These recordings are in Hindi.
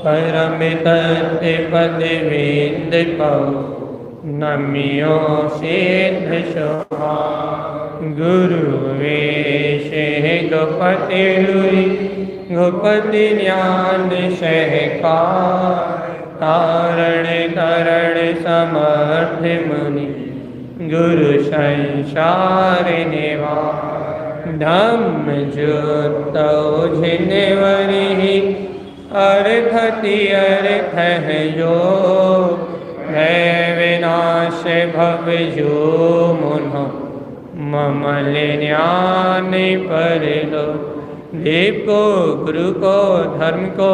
परमित पदविंद पाओ नमियो सिद्ध शोभा गुरु वेश गोपति हुई गोपति ज्ञान सहकार तारण तरण समर्थ मुनि गुरु संसार निवार धम्म ज्योत जिनवरि अर्थति अर्थ है जो भय विनाश भव जो मुनो ममल ज्ञान पर लो देव को गुरु को धर्म को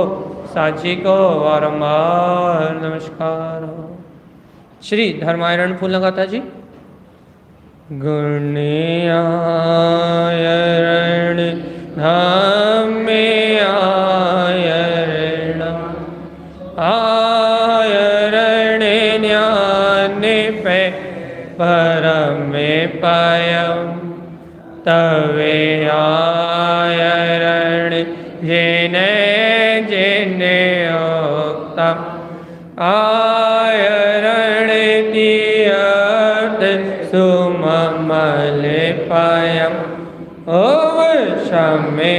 साची को बारंबार नमस्कार हो। श्री धर्मायण फूल लगाता जी। गुण आयरण धाम आयरण आयरण ज्ञान पे परम पयम तवे आयरण जिने जिने ओक्तम आयरण तीर्थ सुममल पयम शमे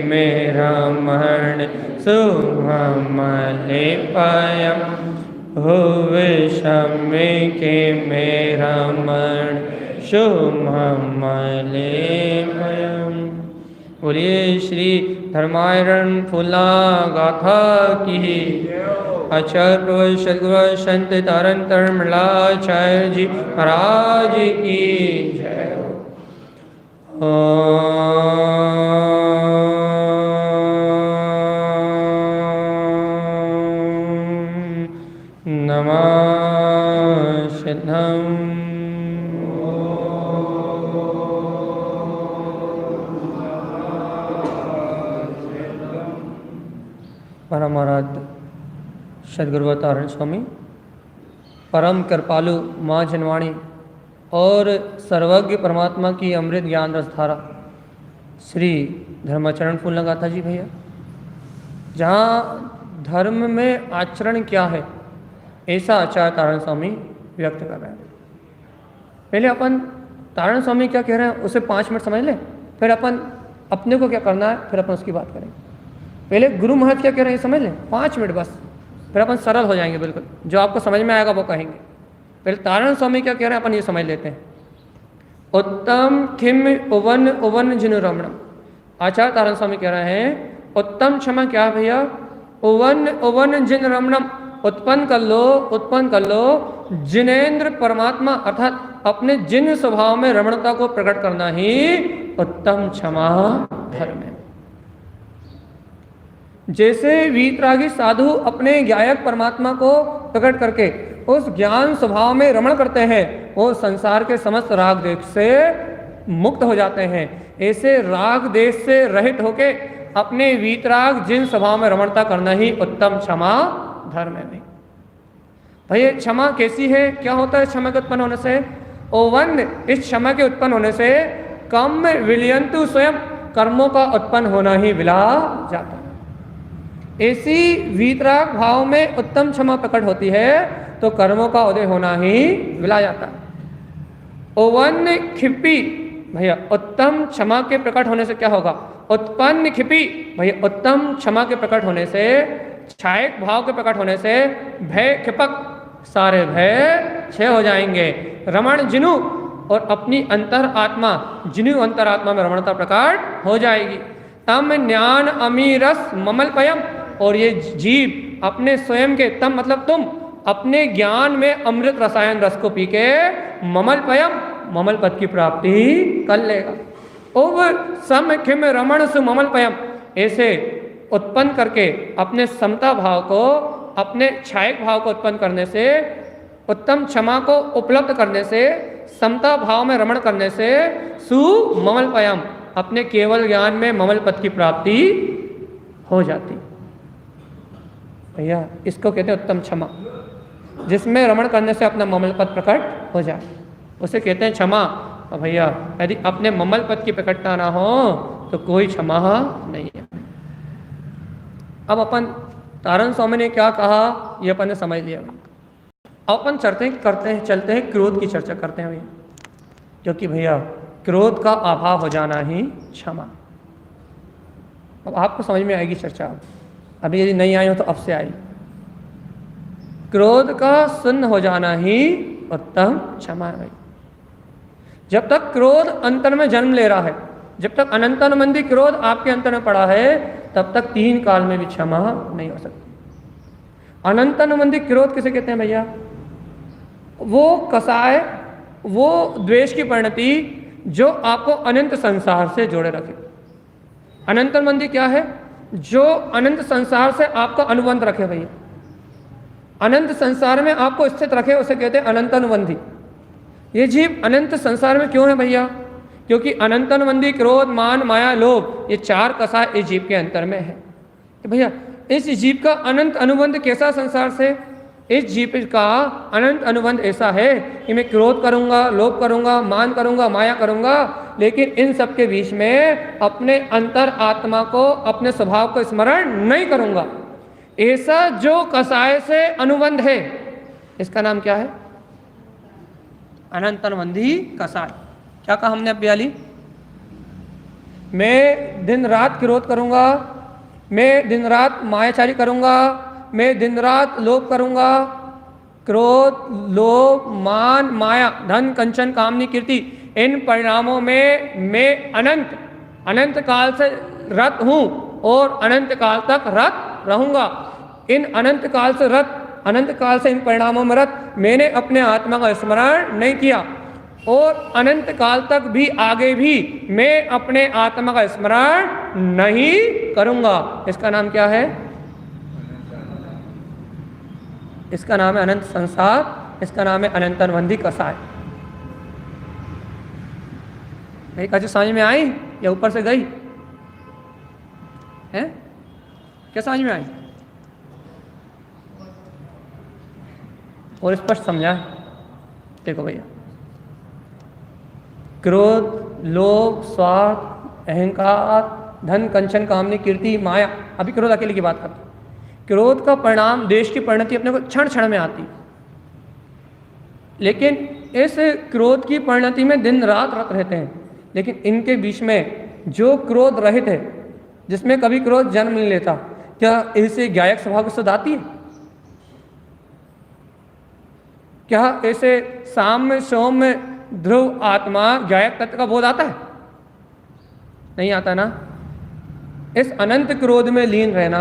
मेरा मन सुममल पयम शमे के मेरा मन शुभमल पयम। बोलिए श्री धर्मायण फूला गाथा की। आचार्य सदगुरु संत तारण तरणमलाचार्य जी महाराज की जय। नमः सिद्धम। परमाराध्य सदगुरु तारण स्वामी परम कृपालु माँ जनवाणी और सर्वज्ञ परमात्मा की अमृत ज्ञान रसधारा श्री धर्माचरण फूल लगाता जी भैया, जहाँ धर्म में आचरण क्या है ऐसा आचार्य तारण स्वामी व्यक्त कर रहे हैं। पहले अपन तारण स्वामी क्या कह रहे हैं उसे 5 मिनट समझ लें, फिर अपन अपने को क्या करना है, फिर अपन उसकी बात करेंगे। पहले गुरु महत्व क्या कह रहे हैं समझ लें, 5 मिनट बस, फिर अपन सरल हो जाएंगे बिल्कुल, जो आपको समझ में आएगा वो कहेंगे। पहले तारण स्वामी क्या कह रहे हैं अपन ये समझ लेते हैं। उत्तम खिम उवन उवन जिनु रमणम। आचार्य तारण स्वामी कह रहे हैं उत्तम क्षमा क्या है भैया, उवन उवन जिन रमणम, उत्पन्न कर लो जिनेन्द्र परमात्मा अर्थात अपने जिन स्वभाव में रमणता को प्रकट करना ही उत्तम क्षमा धर्म है। जैसे वीतरागी साधु अपने ज्ञायक परमात्मा को प्रकट करके उस ज्ञान स्वभाव में रमण करते हैं, वो संसार के समस्त राग देश से मुक्त हो जाते हैं। ऐसे राग देश से रहित होके अपने वीतराग जिन स्वभाव में रमणता करना ही उत्तम क्षमा धर्म है। नहीं भैया क्षमा कैसी है, क्या होता है क्षमा के उत्पन्न होने से? ओवन, इस क्षमा के उत्पन्न होने से कम विलयंतु स्वयं, कर्मों का उत्पन्न होना ही विला जाता है। ऐसी वीतराग भाव में उत्तम क्षमा प्रकट होती है तो कर्मों का उदय होना ही विला जाता है। ओवन खिपी भैया, उत्तम क्षमा के प्रकट होने से क्या होगा? उत्पन्न खिपी भैया, उत्तम क्षमा के प्रकट होने से, छायक भाव के प्रकट होने से भय खिपक, सारे भय क्षय हो जाएंगे। रमण जिनु, और अपनी अंतर आत्मा जिनु अंतरात्मा में रमणता प्रकट हो जाएगी। तम ज्ञान अमीरस ममल पयम, और ये जीव अपने स्वयं के, तम मतलब तुम, अपने ज्ञान में अमृत रसायन रस को पी के ममल पयम, ममल पद की प्राप्ति कर लेगा। ओव सम खिम रमण सु ममल पयम, ऐसे उत्पन्न करके अपने समता भाव को, अपने छायक भाव को उत्पन्न करने से, उत्तम क्षमा को उपलब्ध करने से, समता भाव में रमण करने से सु ममल पयम, अपने केवल ज्ञान में ममल पद की प्राप्ति हो जाती। भैया इसको कहते हैं उत्तम क्षमा, जिसमें रमण करने से अपना ममल पद प्रकट हो जाए, उसे कहते हैं क्षमा। और भैया यदि अपने ममल पद की प्रकटता ना हो तो कोई क्षमा नहीं है। अब अपन तारण स्वामी ने क्या कहा ये अपन ने समझ लिया भाई। अब अपन चलते हैं क्रोध की चर्चा करते हैं भैया, क्योंकि भैया क्रोध का अभाव हो जाना ही क्षमा। अब आपको समझ में आएगी चर्चा, अभी यदि नहीं आई हो तो अब से आई। क्रोध का शून्य हो जाना ही उत्तम क्षमा है भाई। जब तक क्रोध अंतर में जन्म ले रहा है, जब तक अनंतानुबंधी क्रोध आपके अंतर में पड़ा है, तब तक 3 काल में भी क्षमा नहीं हो सकती। अनंतानुबंधी क्रोध किसे कहते हैं भैया? वो कसाय, वो द्वेष की परिणति जो आपको अनंत संसार से जोड़े रखे। अनंतानुबंधी क्या है? जो अनंत संसार से आपका अनुबंध रखे भैया, अनंत संसार में आपको स्थित रखे, उसे कहते हैं अनंतानुबंधी। ये जीव अनंत संसार में क्यों है भैया? क्योंकि अनंतानुबंधी क्रोध, मान, माया, लोभ, ये 4 कसाय इस जीव के अंतर में है। तो भैया इस जीव का अनंत अनुबंध कैसा संसार से? इस जीव का अनंत अनुबंध ऐसा है कि मैं क्रोध करूंगा, लोभ करूंगा, मान करूंगा, माया करूंगा, लेकिन इन सब के बीच में अपने अंतर आत्मा को, अपने स्वभाव को स्मरण नहीं करूंगा। ऐसा जो कसाय से अनुबंध है, इसका नाम क्या है? अनंतानुबंधी कसाय। क्या कहा हमने अब बयाली? मैं दिन रात क्रोध करूंगा, मैं दिन रात मायाचारी करूंगा, मैं दिन रात लोभ करूंगा। क्रोध, लोभ, मान, माया, धन, कंचन, कामनी, कीर्ति, इन परिणामों में मैं अनंत काल से रत हूं और अनंत काल तक रत रहूंगा। इन अनंत काल से रत, अनंत काल से इन परिणामों में रत मैंने अपने आत्मा का स्मरण नहीं किया, और अनंत काल तक भी, आगे भी मैं अपने आत्मा का स्मरण नहीं करूंगा। इसका नाम क्या है? इसका नाम है अनंत संसार, इसका नाम है अनंतानुबंधी कसाय। मेरी कहानी समझ में आई या ऊपर से गई है? क्या समझ में आई और स्पष्ट समझा? देखो भैया, क्रोध, लोभ, स्वार्थ, अहंकार, धन, कंचन, कामनी, कीर्ति, माया, अभी क्रोध अकेले की बात करते हैं। क्रोध का परिणाम, देश की परिणति अपने को क्षण क्षण में आती, लेकिन इस क्रोध की परिणति में दिन रात रत रहते हैं। लेकिन इनके बीच में जो क्रोध रहित है, जिसमें कभी क्रोध जन्म नहीं लेता, क्या ऐसे ज्ञायक स्वभाव की सुध आती है? क्या ऐसे साम्य, सौम्य, ध्रुव आत्मा, ज्ञायक तत्व का बोध आता है? नहीं आता ना। इस अनंत क्रोध में लीन रहना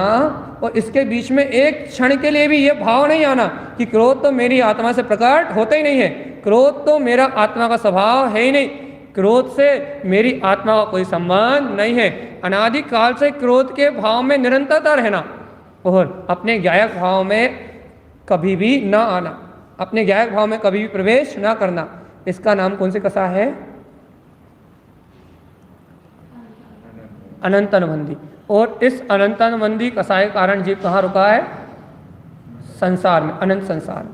और इसके बीच में एक क्षण के लिए भी ये भाव नहीं आना कि क्रोध तो मेरी आत्मा से प्रकट होता ही नहीं है, क्रोध तो मेरा आत्मा का स्वभाव है ही नहीं, क्रोध से मेरी आत्मा का कोई संबंध नहीं है। अनादि काल से क्रोध के भाव में निरंतरता रहना और अपने ज्ञायक भाव में कभी भी ना आना, अपने ज्ञायक भाव में कभी भी प्रवेश ना करना, इसका नाम कौन से कसा है? अनंतानुबंधी। और इस अनंतानुबंधी कसाय के कारण जीव कहाँ रुका है? संसार में, अनंत संसार में।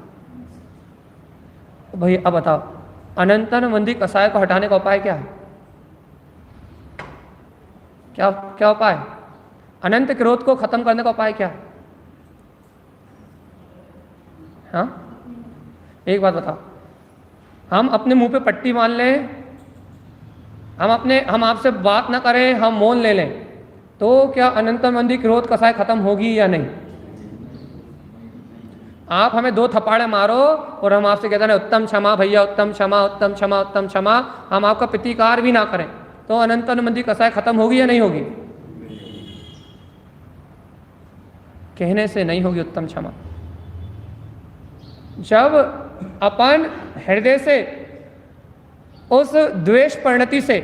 तो भैया अब बताओ, अनंतानुबंधी कसाय को हटाने का उपाय क्या है? क्या उपाय? अनंत क्रोध को खत्म करने का उपाय क्या है? हाँ, एक बात बताओ, हम अपने मुंह पे पट्टी मान लें, हम आपसे बात ना करें, हम मौन ले लें, तो क्या अनंतानुबंधी क्रोध कसाय खत्म होगी या नहीं? आप हमें 2 थप्पड़े मारो और हम आपसे कहते हैं उत्तम क्षमा भैया, उत्तम क्षमा, उत्तम क्षमा, उत्तम क्षमा, हम आपका प्रतिकार भी ना करें, तो अनंतानुबंधी कसाय खत्म होगी या नहीं होगी? कहने से नहीं होगी उत्तम क्षमा। जब अपन हृदय से उस द्वेष परिणति से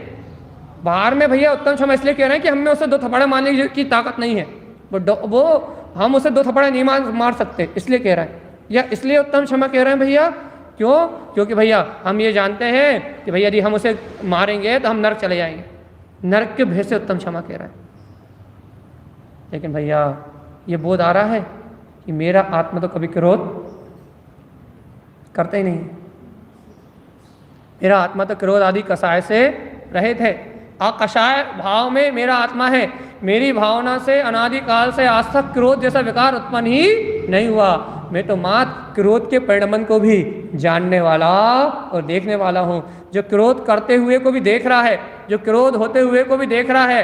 बाहर में, भैया उत्तम क्षमा इसलिए कह रहे हैं कि हमें उसे 2 थप्पड़े मारने की ताकत नहीं है, वो हम उसे 2 थप्पड़े नहीं मार सकते, इसलिए कह रहे हैं, या इसलिए उत्तम क्षमा कह रहे हैं भैया। क्यों? क्योंकि भैया हम ये जानते हैं कि भैया यदि हम उसे मारेंगे तो हम नरक चले जाएंगे, नरक के भय से उत्तम क्षमा कह रहे हैं। लेकिन भैया ये बोध आ रहा है कि मेरा आत्मा तो कभी क्रोध करते ही नहीं, मेरा आत्मा तो क्रोध आदि कसाय से रहित है, अकषाय भाव में मेरा आत्मा है। मेरी भावना से अनादिकाल से आज तक क्रोध जैसा विकार उत्पन्न ही नहीं हुआ। मैं तो मात्र क्रोध के परिणमन को भी जानने वाला और देखने वाला हूँ। जो क्रोध करते हुए को भी देख रहा है, जो क्रोध होते हुए को भी देख रहा है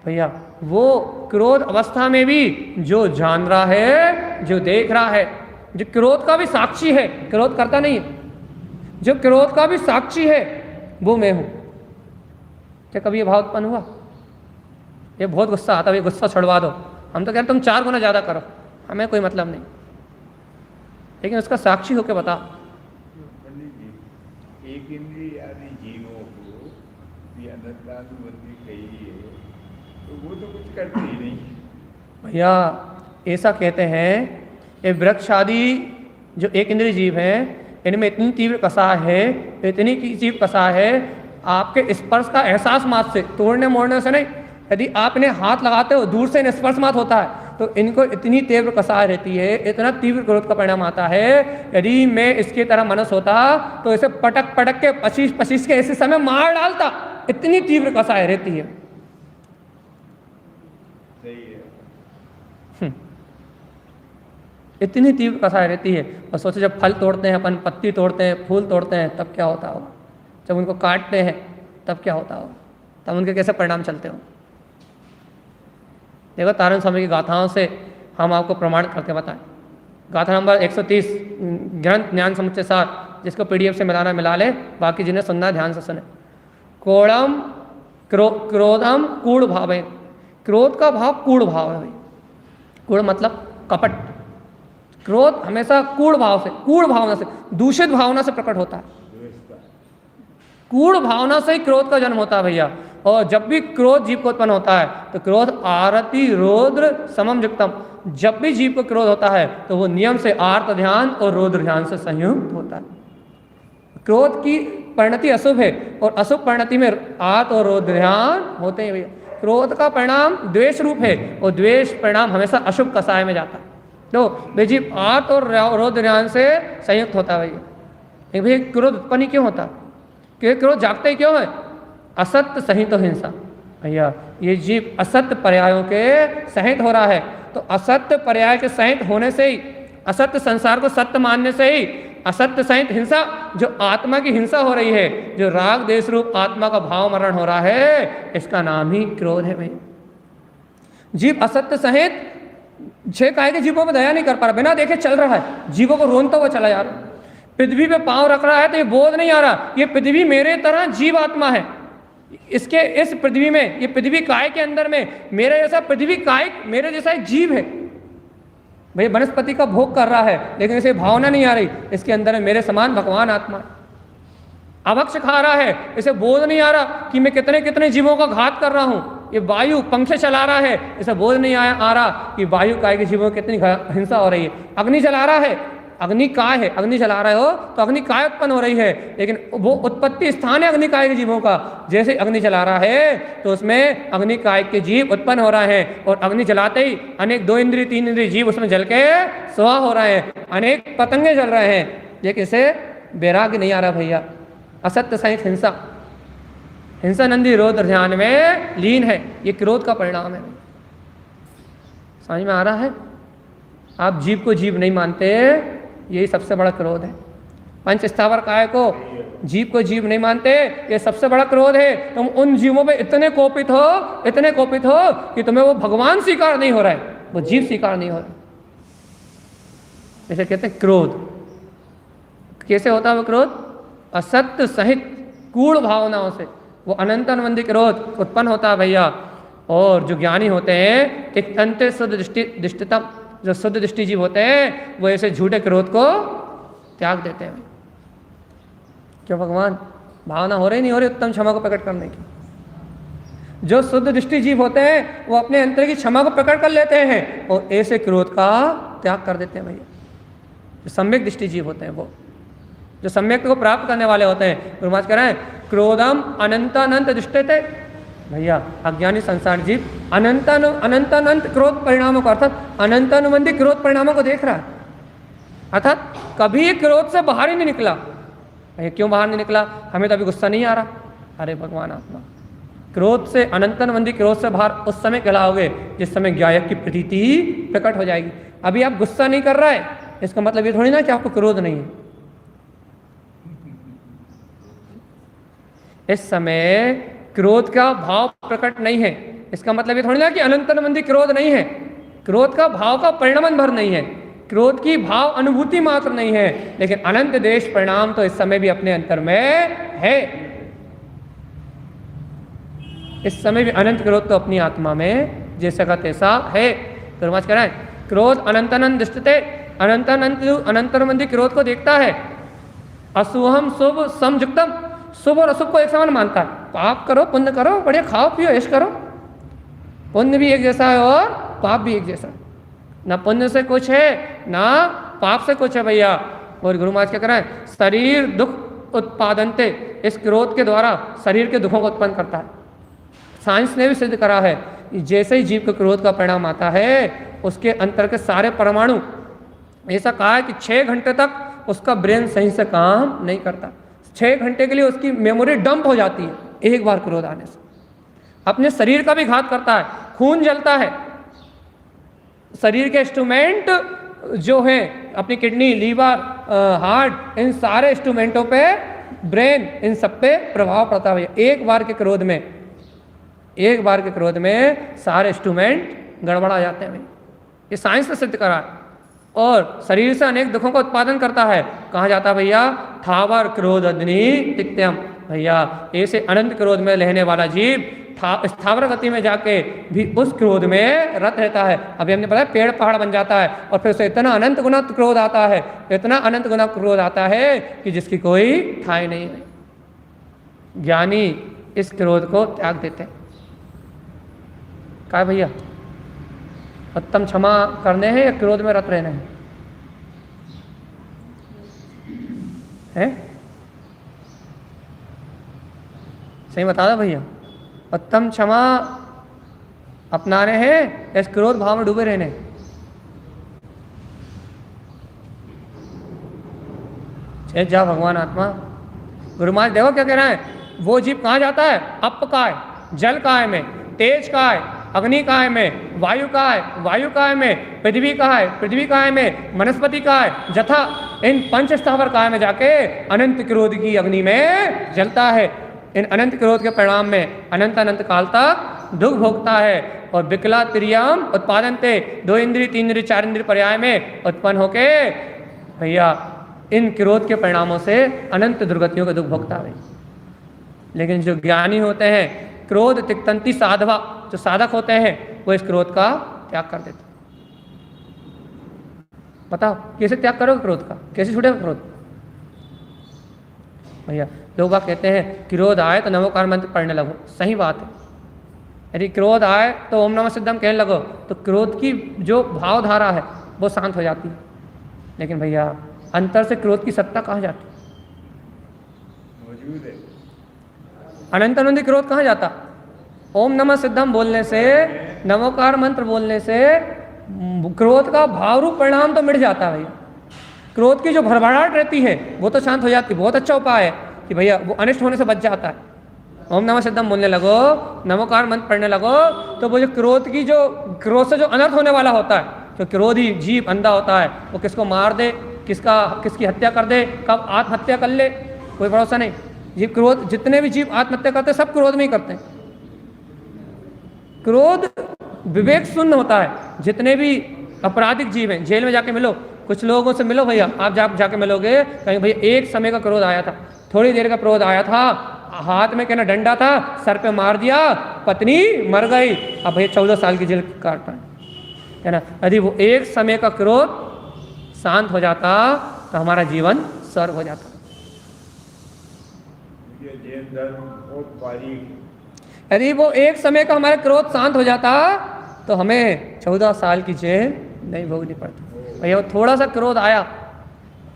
भैया, वो क्रोध अवस्था में भी जो जान रहा है, जो देख रहा है, जो क्रोध का भी साक्षी है, क्रोध करता नहीं है, जो क्रोध का भी साक्षी है वो मैं हूं। क्या कभी ये भाव उत्पन्न हुआ? ये बहुत गुस्सा आता है, ये गुस्सा छुड़वा दो। हम तो कहते तुम 4 गुना ज़्यादा करो, हमें कोई मतलब नहीं, लेकिन उसका साक्षी होकर बता। एक इंद्रिय आदि जीवों को ये अनंतानुबंधी कही है, तो वो तो कुछ करते ही नहीं भैया। ऐसा कहते हैं ये वृक्ष आदि जो एक इंद्रिय जीव हैं, इनमें इतनी तीव्र कसाह है, इतनी तीव्र कसाह है, आपके स्पर्श का एहसास मात्र से, तोड़ने मोड़ने से नहीं। यदि आप इन्हें हाथ लगाते हो, दूर से इन्हें स्पर्श मात्र होता है, तो इनको इतनी तीव्र कसाह रहती है, इतना तीव्र क्रोध का परिणाम आता है। यदि मैं इसकी तरह मनुष्य होता तो इसे पटक पटक के 25 के ऐसे समय मार डालता, इतनी तीव्र कसाह रहती है। सही है। इतनी तीव्र कसाह रहती है। और सोचो जब फल तोड़ते हैं अपन, पत्ती तोड़ते हैं, फूल तोड़ते हैं, तब क्या होता होगा? जब उनको काटते हैं तब क्या होता होगा? तब उनके कैसे परिणाम चलते हो? देखो तारण स्वामी की गाथाओं से हम आपको प्रमाण करके बताएं। गाथा नंबर 130 ग्रंथ ज्ञान समुच्चय 7, जिसको PDF से मिलाना मिला ले, बाकी जिन्हें सुनना ध्यान से सुने। कोड़म क्रोधम कूढ़ भाव है। क्रोध का भाव कूढ़ भाव है भाई। कूढ़ मतलब कपट। क्रोध हमेशा कूढ़ भाव से, कूढ़ भावना से, दूषित भावना से प्रकट होता है। कूढ़ भावना से ही क्रोध का जन्म होता है भैया। और जब भी क्रोध जीव को उत्पन्न होता है तो क्रोध आरति रौद्र समम युक्तम। जब भी जीव को क्रोध होता है तो वो नियम से आर्त ध्यान और रौद्र ध्यान से संयुक्त होता है। क्रोध की परिणति अशुभ है और अशुभ परिणति में आर्त और रौद्र ध्यान होते हैं भैया। क्रोध का परिणाम द्वेष रूप है और द्वेष परिणाम हमेशा अशुभ कसाय में जाता है। तो वे जीव आर्त और रौद्र ध्यान से संयुक्त होता है भैया। भैया क्रोध उत्पन्न क्यों होता? क्योंकि क्रोध जागते ही क्यों है? असत्य सहित हिंसा। भैया ये जीव असत्य पर्यायों के सहित हो रहा है, तो असत्य पर्याय के सहित होने से ही, असत्य संसार को सत्य मानने से ही असत्य सहित हिंसा, जो आत्मा की हिंसा हो रही है, जो राग देश रूप आत्मा का भाव मरण हो रहा है, इसका नाम ही क्रोध है भैया। जीव असत्य सहित 6 काय के जीवों पर दया नहीं कर पा रहा, बिना देखे चल रहा है, जीवों को रोनता हुआ चला जा रहा है। पृथ्वी पे पांव रख रहा है तो ये बोध नहीं आ रहा, ये पृथ्वी मेरे तरह जीव आत्मा है। इसके इस पृथ्वी में, ये पृथ्वी काय के अंदर में मेरे जैसा पृथ्वी काय, मेरे जैसा एक जीव है भाई। वनस्पति का भोग कर रहा है लेकिन इसे भावना नहीं आ रही, इसके अंदर में मेरे समान भगवान आत्मा। अभक्ष खा रहा है, इसे बोध नहीं आ रहा कि मैं कितने कितने जीवों का घात कर रहा हूँ। ये वायु पंखे चला रहा है, इसे बोध नहीं आ रहा कि वायु काय के जीवों की कितनी हिंसा हो रही है। अग्नि जला रहा है, अग्नि काय है, अग्नि जला रहे हो तो अग्नि काय उत्पन्न हो रही है, लेकिन वो उत्पत्ति स्थान है अग्नि काय के जीवों का। जैसे अग्नि जला रहा है तो उसमें अग्नि काय के जीव उत्पन्न हो रहे हैं, और अग्नि जलाते ही अनेक 2 इंद्रिय 3 इंद्रिय जीव उसमें जल के स्वाहा हो रहे हैं, अनेक पतंगे जल रहे हैं। लेकिन इसे वैराग्य नहीं आ रहा भैया। असत्य सहित हिंसा, हिंसा नंदी रौद्र ध्यान में लीन है, ये क्रोध का परिणाम है। समझ में आ रहा है? आप जीव को जीव नहीं मानते, यही सबसे बड़ा क्रोध है। पंच स्थावर काय को जीव को जीव नहीं मानते, ये सबसे बड़ा क्रोध है। तुम उन जीवों पे इतने कोपित हो, इतने कोपित हो कि तुम्हें वो भगवान स्वीकार नहीं हो रहा है, वो जीव स्वीकार नहीं हो रहा। इसे कहते हैं क्रोध। कैसे होता है वो क्रोध? असत्य सहित कूढ़ भावनाओं से वो अनंत अनुबंधी क्रोध उत्पन्न होता है भैया। और जो ज्ञानी होते हैं, एक अंत्य शुद्ध दृष्टितम, जो शुद्ध दृष्टि जीव होते हैं, वो ऐसे झूठे क्रोध को त्याग देते हैं। क्यों भगवान? भावना हो रही नहीं हो रही उत्तम क्षमा को प्रकट करने की। जो शुद्ध दृष्टि जीव होते हैं वो अपने अंतर की क्षमा को प्रकट कर लेते हैं और ऐसे क्रोध का त्याग कर देते हैं भैया। जो सम्यक दृष्टि जीव होते हैं, वो जो सम्यक को प्राप्त करने वाले होते हैं, गुरु महाराज कह रहे हैं क्रोधम अनंतानंत दृष्टते। भैया अज्ञानी संसार जीव अनंत क्रोध परिणामों को, अर्थात अनंतानुबंधी क्रोध परिणामों को देख रहा है, अर्थात कभी क्रोध से बाहर ही नहीं निकला। भैया क्यों बाहर नहीं निकला? हमें तो अभी गुस्सा नहीं आ रहा। अरे भगवान आत्मा, क्रोध से, अनंतनवंदी क्रोध से बाहर उस समय कहलाओगे जिस समय ज्ञायक की प्रतीति प्रकट हो जाएगी। अभी आप गुस्सा नहीं कर रहा है, इसका मतलब ये थोड़ी ना कि आपको क्रोध नहीं है। इस समय क्रोध का भाव प्रकट नहीं है, इसका मतलब ये थोड़ी ना कि अनंतनवंदी क्रोध नहीं है। क्रोध का भाव का परिणाम भर नहीं है, क्रोध की भाव अनुभूति मात्र नहीं है, लेकिन अनंत देश परिणाम तो इस समय भी अपने अंतर में है। इस समय भी अनंत क्रोध तो अपनी आत्मा में जैसा का तैसा है। तो कह रहे हैं क्रोध अनंतानंद दृष्टते, अनंतनवंदी क्रोध को देखता है। अशुभम शुभ समयुक्तम, शुभ और अशुभ को एक समान मानता है। पाप करो पुण्य करो, बढ़िया खाओ पियो ऐश करो, पुण्य भी एक जैसा है और पाप भी एक जैसा है, ना पुण्य से कुछ है ना पाप से कुछ है भैया। और गुरु महाराज क्या कर रहे हैं, शरीर दुख उत्पादनते, इस क्रोध के द्वारा शरीर के दुखों को उत्पन्न करता है। साइंस ने भी सिद्ध करा है कि जैसे ही जीव को क्रोध का परिणाम आता है उसके अंतर के सारे परमाणु, ऐसा कहा है कि 6 घंटे तक उसका ब्रेन सही से काम नहीं करता। 6 घंटे के लिए उसकी मेमोरी डंप हो जाती है एक बार क्रोध आने से। अपने शरीर का भी घात करता है, खून जलता है, शरीर के इंस्ट्रूमेंट जो है अपनी किडनी, लीवर, हार्ट, इन सारे इंस्ट्रूमेंटों पे, ब्रेन, इन सब पे प्रभाव पड़ता है। एक बार के क्रोध में सारे इंस्ट्रूमेंट गड़बड़ा जाते हैं भाई, ये साइंस ने सिद्ध करा है। और शरीर से अनेक दुखों का उत्पादन करता है। कहाँ जाता है भैया, थावर क्रोध अग्नि तिक्त्यम, भैया ऐसे अनंत क्रोध में रहने वाला जीव स्थावर गति में जाके भी उस क्रोध में रत रहता है। अभी हमने बताया पेड़ पहाड़ बन जाता है और फिर उसे इतना अनंत गुना क्रोध आता है, इतना अनंत गुना क्रोध आता है कि जिसकी कोई ठाई नहीं है। ज्ञानी इस क्रोध को त्याग देते हैं। क्या भैया, उत्तम क्षमा करने हैं या क्रोध में रत रहना है? सही बता दो भैया, उत्तम क्षमा अपनाने हैं या इस क्रोध भाव में डूबे रहने? जा भगवान आत्मा। गुरु महाराज देखो क्या कह रहा है, वो जीव कहाँ जाता है, अप काय, जल काय में, तेज काय, अग्नि काय में, वायु काय, वायु काय में, पृथ्वी काय, पृथ्वी काय में, वनस्पति काय, जथा इन पंच स्थावर काय में जाके अनंत क्रोध की अग्नि में जलता है। इन अनंत क्रोध के परिणाम में अनंत काल तक दुख भोगता है। और विकला त्रियम उत्पादनते, 2 इंद्रिय 3 इंद्रिय 4 इंद्रिय पर्याय में उत्पन्न होके भैया इन क्रोध के परिणामों से अनंत दुर्गतियों का दुख भोगता है। लेकिन जो ज्ञानी होते हैं, क्रोध तिक्तंती साधवा, जो साधक होते हैं, वो इस क्रोध का त्याग कर देते। बताओ कैसे त्याग करोगे क्रोध का, कैसे छूटेगा क्रोध? भैया लोग कहते हैं क्रोध आए तो नमोकार मंत्र पढ़ने लगो, सही बात है। यदि क्रोध आए तो ओम नमः सिद्धम कहने लगो तो क्रोध की जो भावधारा है वो शांत हो जाती है। लेकिन भैया अंतर से क्रोध की सत्ता कहाँ जाती? मौजूद है। अनंतानंदी क्रोध कहाँ जाता? ओम नमः सिद्धम बोलने से, नमोकार मंत्र बोलने से क्रोध का भाव रूप परिणाम तो मिट जाता है भैया। क्रोध की जो भरभराहट रहती है वो तो शांत हो जाती है। बहुत अच्छा उपाय है कि भैया वो अनिष्ट होने से बच जाता है। ओम नमः सिद्धम बोलने लगो, नमोकार मंत्र पढ़ने लगो, तो वो जो क्रोध की जो क्रोध से जो अनर्थ होने वाला होता है, तो क्रोधी जीव अंधा होता है, वो किसको मार दे, किसकी हत्या कर दे, कब आत्महत्या कर ले, कोई भरोसा नहीं। जीव क्रोध, जितने भी जीव आत्महत्या करते हैं सब क्रोध में ही करते हैं। क्रोध विवेक शून्य होता है। जितने भी आपराधिक जीव हैं, जेल में जाके मिलो, कुछ लोगों से मिलो भैया, आप जाके मिलोगे कहीं भैया एक समय का क्रोध आया था, थोड़ी देर का क्रोध आया था, हाथ में कहना डंडा था, सर पे मार दिया, पत्नी मर गई, अब भैया 14 साल की जेल काटना है ना। यदि वो एक समय का क्रोध शांत हो जाता तो हमारा जीवन स्वर्ग हो जाता। यदि वो एक समय का हमारा क्रोध शांत हो जाता तो हमें 14 साल की जेल नहीं भोगनी पड़ती। भैया वो थोड़ा सा क्रोध आया,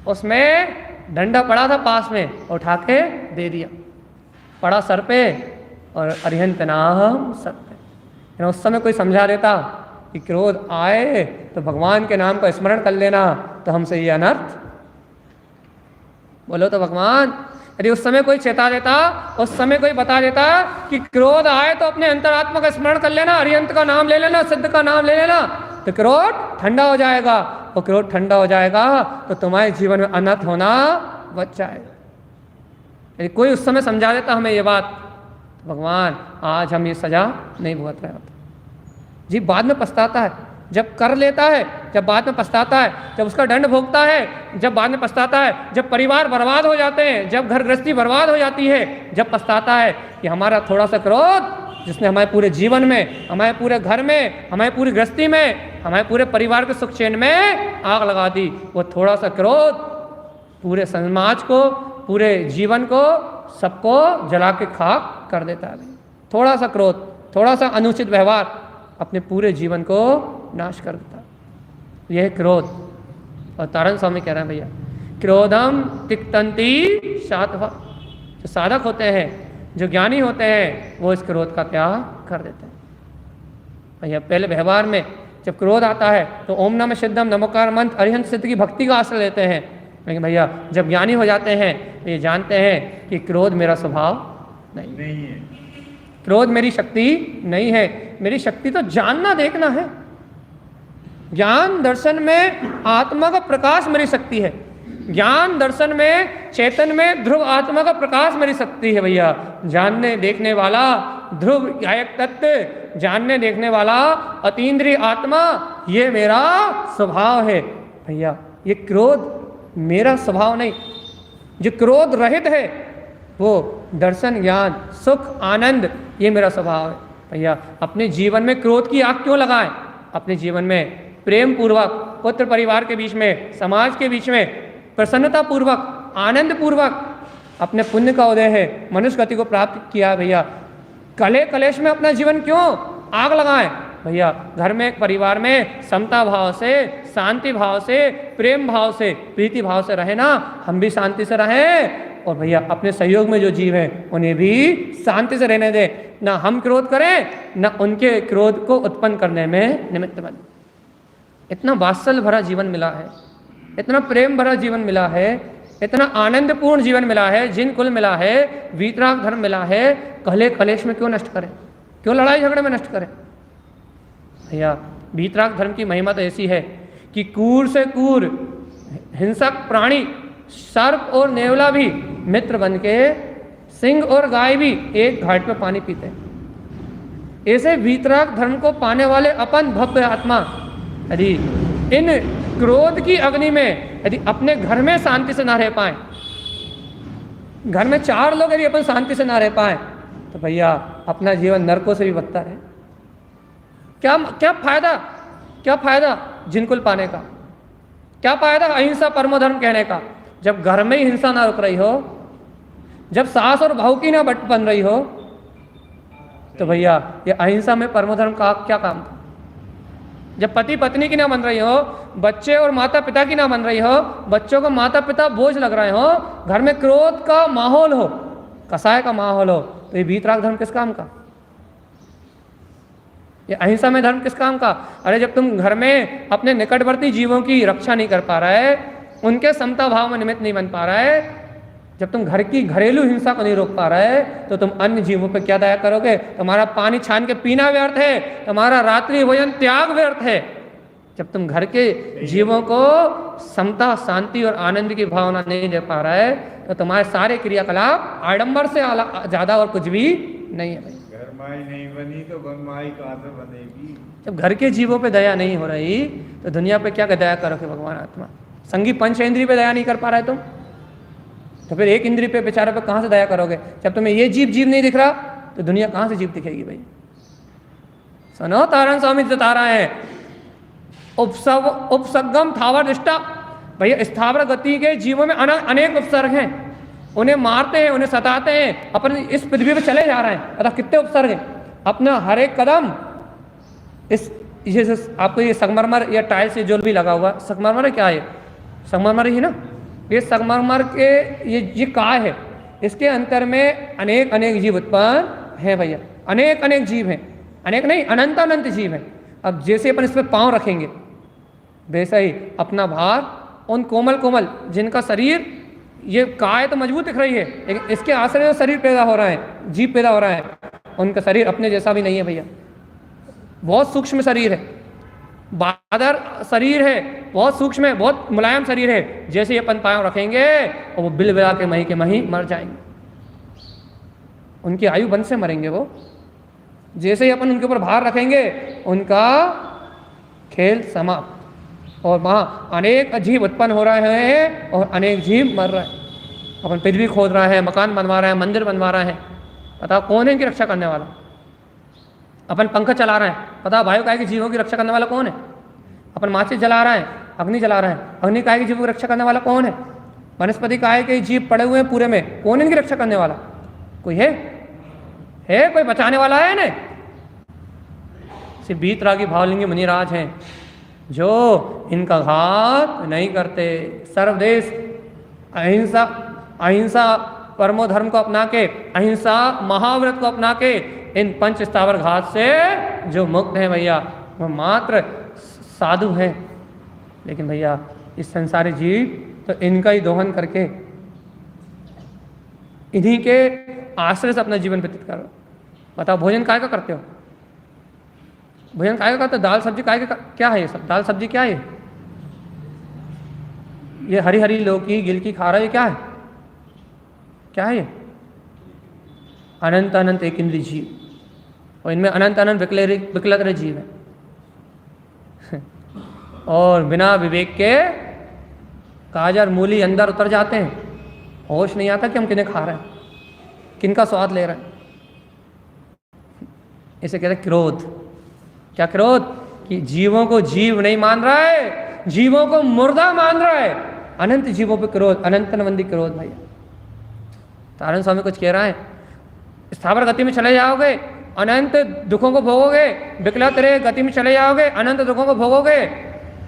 उसमें डंडा पड़ा था पास में, उठा के दे दिया, पड़ा सर पे और अरिहंत नाम सर पे। उस समय कोई समझा देता कि क्रोध आए तो भगवान के नाम का स्मरण कर लेना, तो हमसे ये अनर्थ बोलो तो भगवान। यदि उस समय कोई चेता देता, उस समय कोई बता देता कि क्रोध आए तो अपने अंतरात्मा का स्मरण कर लेना, अरिहंत का नाम ले लेना, सिद्ध का नाम ले लेना, तो क्रोध ठंडा हो जाएगा। और क्रोध ठंडा हो जाएगा तो तुम्हारे जीवन में अनर्थ होना बच जाएगा। यदि कोई उस समय समझा देता हमें ये बात, तो भगवान आज हम ये सजा नहीं भुगत रहे होते। जी बाद में पछताता है, जब कर लेता है, जब बाद में पछताता है, जब उसका दंड भोगता है, जब बाद में पछताता है, जब परिवार बर्बाद हो जाते हैं, जब घर गृहस्थी बर्बाद हो जाती है, जब पछताता है कि हमारा थोड़ा सा क्रोध जिसने हमारे पूरे जीवन में, हमारे पूरे घर में, हमारे पूरी गृहस्थी में, हमारे पूरे परिवार के सुख चैन में आग लगा दी, वो थोड़ा सा क्रोध पूरे समाज को, पूरे जीवन को, सबको जला के खाक कर देता है। थोड़ा सा क्रोध, थोड़ा सा अनुचित व्यवहार अपने पूरे जीवन को नाश कर देता है। यह क्रोध। और तारण स्वामी कह रहे हैं भैया, क्रोधम तिक्तंती साधवा। जो साधक होते हैं, जो ज्ञानी होते हैं, वो इस क्रोध का त्याग कर देते हैं। भैया पहले व्यवहार में जब क्रोध आता है तो ओम नमः सिद्धम नमोकार मंत्र अरिहंत सिद्ध की भक्ति का आश्रय लेते हैं। लेकिन भैया जब ज्ञानी हो जाते हैं तो ये जानते हैं कि क्रोध मेरा स्वभाव नहीं है, क्रोध मेरी शक्ति नहीं है, मेरी शक्ति तो जानना देखना है। ज्ञान दर्शन में आत्मा का प्रकाश मेरी शक्ति है, ज्ञान दर्शन में चेतन में ध्रुव आत्मा का प्रकाश मेरी शक्ति है। भैया जानने देखने वाला ध्रुव गायक तत्व, जानने देखने वाला अतीन्द्रिय आत्मा, ये मेरा स्वभाव है। भैया ये क्रोध मेरा स्वभाव नहीं। जो क्रोध रहित है वो दर्शन ज्ञान सुख आनंद ये मेरा स्वभाव है। भैया अपने जीवन में क्रोध की आग क्यों लगाएं? अपने जीवन में प्रेम पूर्वक पुत्र परिवार के बीच में, समाज के बीच में प्रसन्नता पूर्वक, आनंद पूर्वक अपने पुण्य का उदय है, मनुष्य गति को प्राप्त किया। भैया कले कलेश में अपना जीवन क्यों आग लगाएं? भैया घर में परिवार में समता भाव से, शांति भाव से, प्रेम भाव से, प्रीति भाव से रहे ना, हम भी शांति से रहें। और भैया अपने सहयोग में जो जीव हैं उन्हें भी शांति से रहने दें। ना हम क्रोध करें, ना उनके क्रोध को उत्पन्न करने में निमित्त बने। इतना वात्सल्य भरा जीवन मिला है, इतना प्रेम भरा जीवन मिला है, इतना आनंदपूर्ण जीवन मिला है, जिन कुल मिला है, वीतराग धर्म मिला है, कले कलेश में क्यों नष्ट करें? क्यों लड़ाई झगड़े में नष्ट करें? भैया वीतराग धर्म की महिमा तो ऐसी है कि क्रूर से क्रूर हिंसक प्राणी, सर्प और नेवला भी मित्र बन के, सिंह और गाय भी एक घाट पे पानी पीते हैं। ऐसे वीतराग धर्म को पाने वाले अपन भव्य आत्मा यदि इन क्रोध की अग्नि में यदि अपने घर में शांति से ना रह पाए, घर में 4 लोग यदि अपन शांति से ना रह पाए, तो भैया अपना जीवन नरकों से भी बदतर है। क्या फायदा, क्या फायदा जिनकुल पाने का? क्या फायदा अहिंसा परमो धर्म कहने का, जब घर में ही हिंसा ना रुक रही हो, जब सास और बहू की ना बन रही हो, तो भैया ये अहिंसा में परमो धर्म का क्या काम था? जब पति पत्नी की ना बन रही हो, बच्चे और माता पिता की ना बन रही हो, बच्चों को माता पिता बोझ लग रहे हो, घर में क्रोध का माहौल हो, कसाय का माहौल हो, तो ये वीतराग धर्म किस काम का? ये अहिंसा में धर्म किस काम का? अरे जब तुम घर में अपने निकटवर्ती जीवों की रक्षा नहीं कर पा रहा है, उनके समता भाव में निमित्त नहीं बन पा रहा है, जब तुम घर की घरेलू हिंसा को नहीं रोक पा रहे, तो तुम अन्य जीवों पर क्या दया करोगे? तुम्हारा पानी छान के पीना व्यर्थ है, तुम्हारा रात्रि भोजन त्याग व्यर्थ है। जब तुम घर के जीवों को समता, शांति और आनंद की भावना नहीं दे पा रहा है, तो तुम्हारे सारे क्रियाकलाप आडंबर से ज्यादा और कुछ भी नहीं है। घर माई नहीं बनी तो बनमाई कहाँ से बनेगी? जब घर के जीवों पे दया नहीं हो रही तो दुनिया पे क्या दया करोगे भगवान आत्मा? संगी पंच इंद्रिय पे दया नहीं कर पा रहे तुम, तो फिर एक इंद्रिय पे बेचारे पे कहाँ से दया करोगे? जब तुम्हें ये जीव नहीं दिख रहा तो दुनिया कहाँ से जीव दिखेगी? भाई सुनो, तारण स्वामी बता रहे हैं, उपसर्गम थावर दृष्टा। भैया स्थावर गति के जीवों में अनेक उपसर्ग हैं, उन्हें मारते हैं, उन्हें सताते हैं, अपन इस पृथ्वी पे चले जा रहे हैं। अतः कितने उपसर्ग हैं? अपना हर एक कदम आपको ये संगमरमर या टाइल से जो भी लगा हुआ, संगमरमर है क्या? ये संगमरमर ही ना, ये संगमरमर के ये काय है, इसके अंतर में अनेक अनेक जीव उत्पन्न हैं। भैया अनेक अनेक जीव हैं, अनेक नहीं अनंत अनंत जीव हैं। अब जैसे अपन इस पर पाँव रखेंगे, वैसा ही अपना भार उन कोमल कोमल जिनका शरीर ये काय तो मजबूत दिख रही है, लेकिन इसके आश्रय जो शरीर पैदा हो रहा है, जीव पैदा हो रहा है, उनका शरीर अपने जैसा भी नहीं है भैया। बहुत सूक्ष्म शरीर है, बादर शरीर है, बहुत सूक्ष्म है, बहुत मुलायम शरीर है। जैसे ये अपन पाँव रखेंगे और वो बिल बिला के मही मर जाएंगे, उनकी आयु बंद से मरेंगे वो। जैसे ही अपन उनके ऊपर भार रखेंगे उनका खेल समाप्त। और वहाँ अनेक जीव उत्पन्न हो रहे हैं और अनेक जीव मर रहे हैं। अपन पृथ्वी खोद रहे हैं, मकान बनवा रहे हैं, मंदिर बनवा रहे हैं, बताओ कौन है इनकी रक्षा करने वाला? अपन पंखा चला रहे हैं, बताओ वायु काय के जीवों की रक्षा करने वाला कौन है? अपन माचिस जला रहे हैं, अग्नि जला रहे हैं, अग्नि काय के जीवों की रक्षा करने वाला कौन है? वनस्पति काय के जीव पड़े हुए हैं पूरे में, कौन इनकी रक्षा करने वाला? कोई है कोई बचाने वाला है? नहीं, सिर्फ बीतरागी भावलिंगी मुनिराज हैं जो इनका घात नहीं करते। सर्वदेश अहिंसा परमो धर्म को अपना के, अहिंसा महाव्रत को अपना के इन पंच स्थावर घात से जो मुक्त हैं भैया, वो मात्र साधु हैं। लेकिन भैया इस संसारी जीव तो इनका ही दोहन करके इन्हीं के आश्रय से अपना जीवन व्यतीत करो। बताओ भोजन काय का करते हो? भोजन काय का करते हो? दाल सब्जी काय का? क्या है ये सब? दाल सब्जी क्या है? ये हरी हरी लौकी गिलकी खा रहा है, क्या है? क्या है ये? अनंत अनंत एक इंद्रिय जीव, और इनमें अनंत अनंत विकलत जीव है। और बिना विवेक के गाजर मूली अंदर उतर जाते हैं, होश नहीं आता कि हम किन्हें खा रहे हैं, किनका स्वाद ले रहे हैं। इसे कहते हैं क्रोध। क्या क्रोध? कि जीवों को जीव नहीं मान रहा है, जीवों को मुर्दा मान रहा है। अनंत जीवों पे क्रोध, अनंत नवंदी क्रोध भैया। तारण स्वामी कुछ कह रहा है, स्थावर गति में चले जाओगे अनंत दुखों को भोगोगे, विकलत रे गति में चले जाओगे अनंत दुखों को भोगोगे।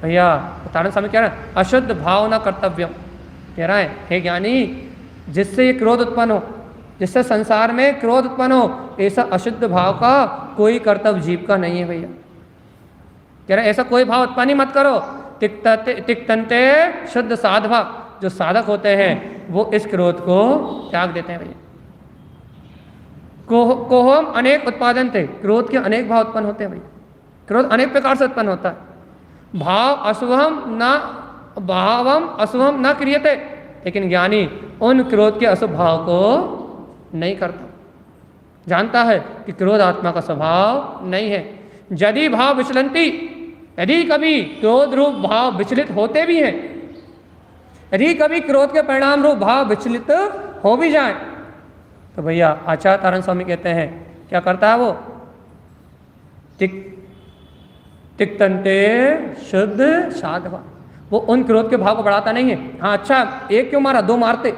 भैया तारण स्वामी कह रहा है अशुद्ध भावना कर्तव्यम, कह रहा है हे ज्ञानी, जिससे ये क्रोध उत्पन्न हो, जिससे संसार में क्रोध उत्पन्न हो, ऐसा अशुद्ध भाव का कोई कर्तव्य जीव का नहीं है भैया। कह रहे ऐसा कोई भाव उत्पन्न ही मत करो। तिक्तन्ते शुद्ध साधवा, जो साधक होते हैं वो इस क्रोध को त्याग देते हैं भैया। कोहम अनेक उत्पादन थे, क्रोध के अनेक भाव उत्पन्न होते हैं भैया। क्रोध अनेक प्रकार से उत्पन्न होता है। भावम अशुभम न क्रियते, लेकिन ज्ञानी उन क्रोध के अशुभ भाव को नहीं करता, जानता है कि क्रोध आत्मा का स्वभाव नहीं है। यदि भाव विचलंती, यदि कभी क्रोध रूप भाव विचलित होते भी हैं, यदि कभी क्रोध के परिणाम रूप भाव विचलित हो भी जाए, तो भैया आचार्य तारण स्वामी कहते हैं क्या करता है वो? तिक्तन्ते शुद्ध साधवा, वो उन क्रोध के भाव को बढ़ाता नहीं है। हाँ अच्छा, एक क्यों मारा, दो मारते।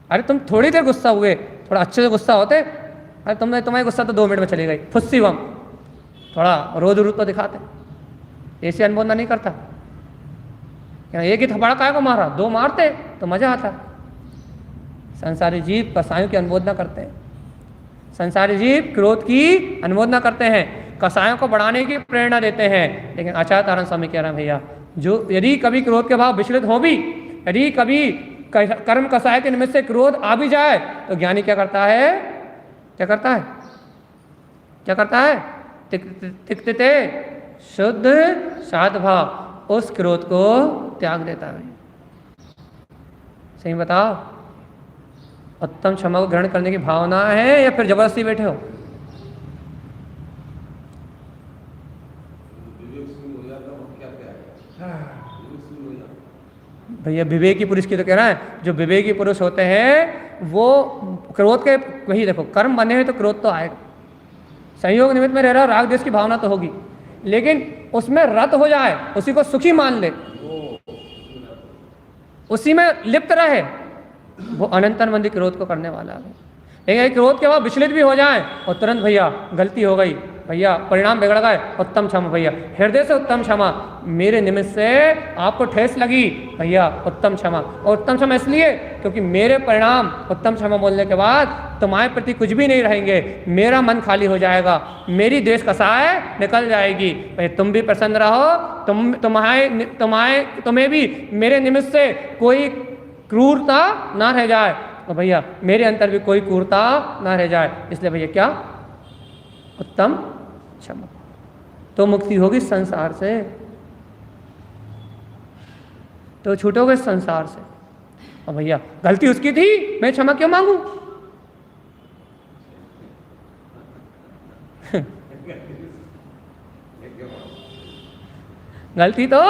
अरे तुम थोड़ी देर गुस्सा हुए, थोड़ा अच्छे से गुस्सा होते, अरे तुम्हारी गुस्सा तो 2 मिनट में चली गई, फुस्सी बम, थोड़ा रोद रूद तो दिखाते। ऐसे अनबोधना नहीं करता। एक ही थप्पड़ काय को मारा, 2 मारते तो मजा आता। संसारी जीव कसायों की अनुमोदना करते हैं, संसारी जीव क्रोध की अनुमोदना करते हैं, कसायों को बढ़ाने की प्रेरणा देते हैं। लेकिन आचार्य तारण स्वामी कह रहे हैं भैया, जो यदि कभी क्रोध के भाव विचलित हो भी, यदि कभी कर्म कसाय के निमित्त से क्रोध आ भी जाए, तो ज्ञानी क्या करता है? क्या करता है? क्या करता है? तिक्तते शुद्ध साधभाव, उस क्रोध को त्याग देता है। सही बताओ, उत्तम क्षमा को ग्रहण करने की भावना है या फिर जबरदस्ती बैठे हो? भैया विवेकी पुरुष की तो कह रहा है, जो विवेकी पुरुष होते हैं वो क्रोध के, वही देखो कर्म बने हैं तो क्रोध तो आएगा। संयोग निमित्त में रह रहा, राग द्वेष की भावना तो होगी, लेकिन उसमें रत हो जाए, उसी को सुखी मान ले, उसी में लिप्त रहे, वो अनंतनबंदी क्रोध को करने वाला है। लेकिन क्रोध के बाद विचलित भी हो जाए और तुरंत भैया गलती हो गई, भैया परिणाम बिगड़ गए, उत्तम क्षमा भैया, हृदय से उत्तम क्षमा, मेरे निमित्त से आपको ठेस लगी भैया, उत्तम क्षमा। और उत्तम क्षमा इसलिए क्योंकि मेरे परिणाम, उत्तम क्षमा बोलने के बाद तुम्हारे प्रति कुछ भी नहीं रहेंगे, मेरा मन खाली हो जाएगा, मेरी देश कसाय निकल जाएगी। भाई तुम भी प्रसन्न रहो, तुम्हें भी मेरे निमित्त से कोई क्रूरता ना रह जाए। तो भैया मेरे अंतर भी कोई क्रूरता ना रह जाए, इसलिए भैया क्या, उत्तम क्षमा। तो मुक्ति होगी संसार से, तो छूटोगे संसार से। और भैया गलती उसकी थी, मैं क्षमा क्यों मांगू? गलती तो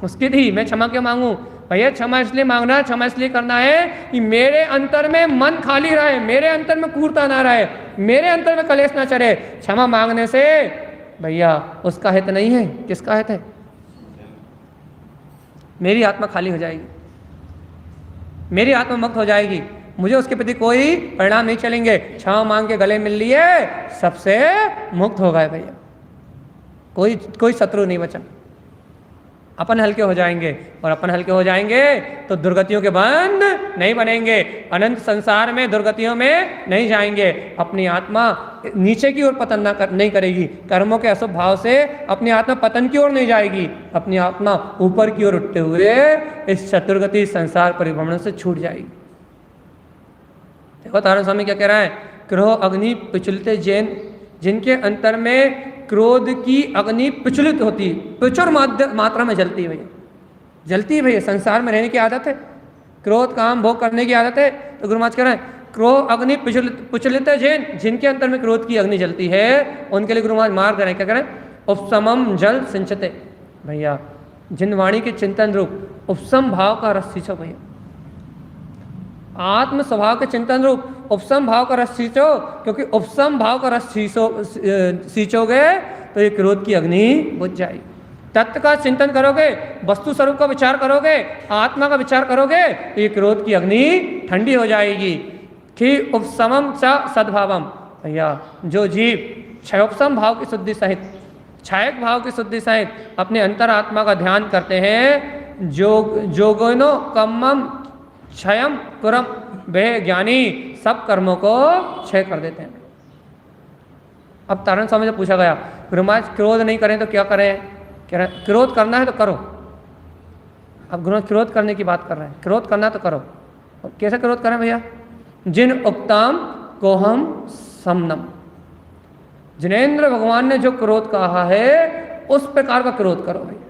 उसकी थी, मैं क्षमा क्यों मांगू? भैया क्षमा इसलिए मांगना, क्षमा इसलिए करना है कि मेरे अंतर में मन खाली रहे, मेरे अंतर में क्रूरता ना रहे, मेरे अंतर में कलेश ना चढ़े। क्षमा मांगने से भैया उसका हित नहीं है, किसका हित है? मेरी आत्मा खाली हो जाएगी, मेरी आत्मा मुक्त हो जाएगी, मुझे उसके प्रति कोई परिणाम नहीं चलेंगे। क्षमा मांग के गले मिल लिए, सबसे मुक्त हो गए भैया, कोई शत्रु नहीं बचा। अपन हल्के हो जाएंगे, और अपन हल्के हो जाएंगे तो दुर्गतियों के बंध नहीं बनेंगे, अनंत संसार में दुर्गतियों में नहीं जाएंगे। अपनी आत्मा नीचे की ओर पतन नहीं करेगी, कर्मों के अशुभ भाव से अपनी आत्मा पतन की ओर नहीं जाएगी, अपनी आत्मा ऊपर की ओर उठते हुए इस चतुर्गति संसार परिभ्रमण से छूट जाएगी। देखो तारण स्वामी क्या कह रहा है, क्रोध अग्नि पिछुलते जैन, जिनके अंतर में क्रोध की अग्नि प्रचलित होती, प्रचुर मात्रा में जलती है भैया, जलती है भैया, संसार में रहने की आदत है, क्रोध काम भोग करने की आदत है। तो गुरु महाराज कह रहे हैं क्रोध अग्नि प्रचलित जैन, जिनके अंतर में क्रोध की अग्नि जलती है, उनके लिए गुरु महाराज मार्ग दे रहे हैं। क्या करें, उपसमम जल सिंचते भैया, जिन वाणी के चिंतन रूप उपसम भाव का रस सींचो भैया, आत्म स्वभाव के चिंतन रूप उपसम भाव का रस सींचो, क्योंकि उपसम भाव का रस सींचोगे तो ये क्रोध की अग्नि बुझ जाएगी। तत्व का चिंतन करोगे, वस्तु स्वरूप का विचार करोगे, आत्मा का विचार करोगे तो ये क्रोध की अग्नि ठंडी हो जाएगी। कि उपसमम च सद्भावम भैया, जो जीव क्षयोपसम भाव की शुद्धि सहित, क्षयक भाव की शुद्धि सहित अपने अंतर आत्मा का ध्यान करते हैं, जोगनो कम्मम क्षयम पुरम, वे ज्ञानी सब कर्मों को क्षय कर देते हैं। अब तारण स्वामी से पूछा गया, गुरु महाराज क्रोध नहीं करें तो क्या करें? कह रहे हैं क्रोध करना है तो करो। अब गुरु क्रोध करने की बात कर रहे हैं, क्रोध करना तो करो। कैसे क्रोध करें भैया? जिन उक्ताम को हम समनम, जिनेन्द्र भगवान ने जो क्रोध कहा है उस प्रकार का क्रोध करो भैया।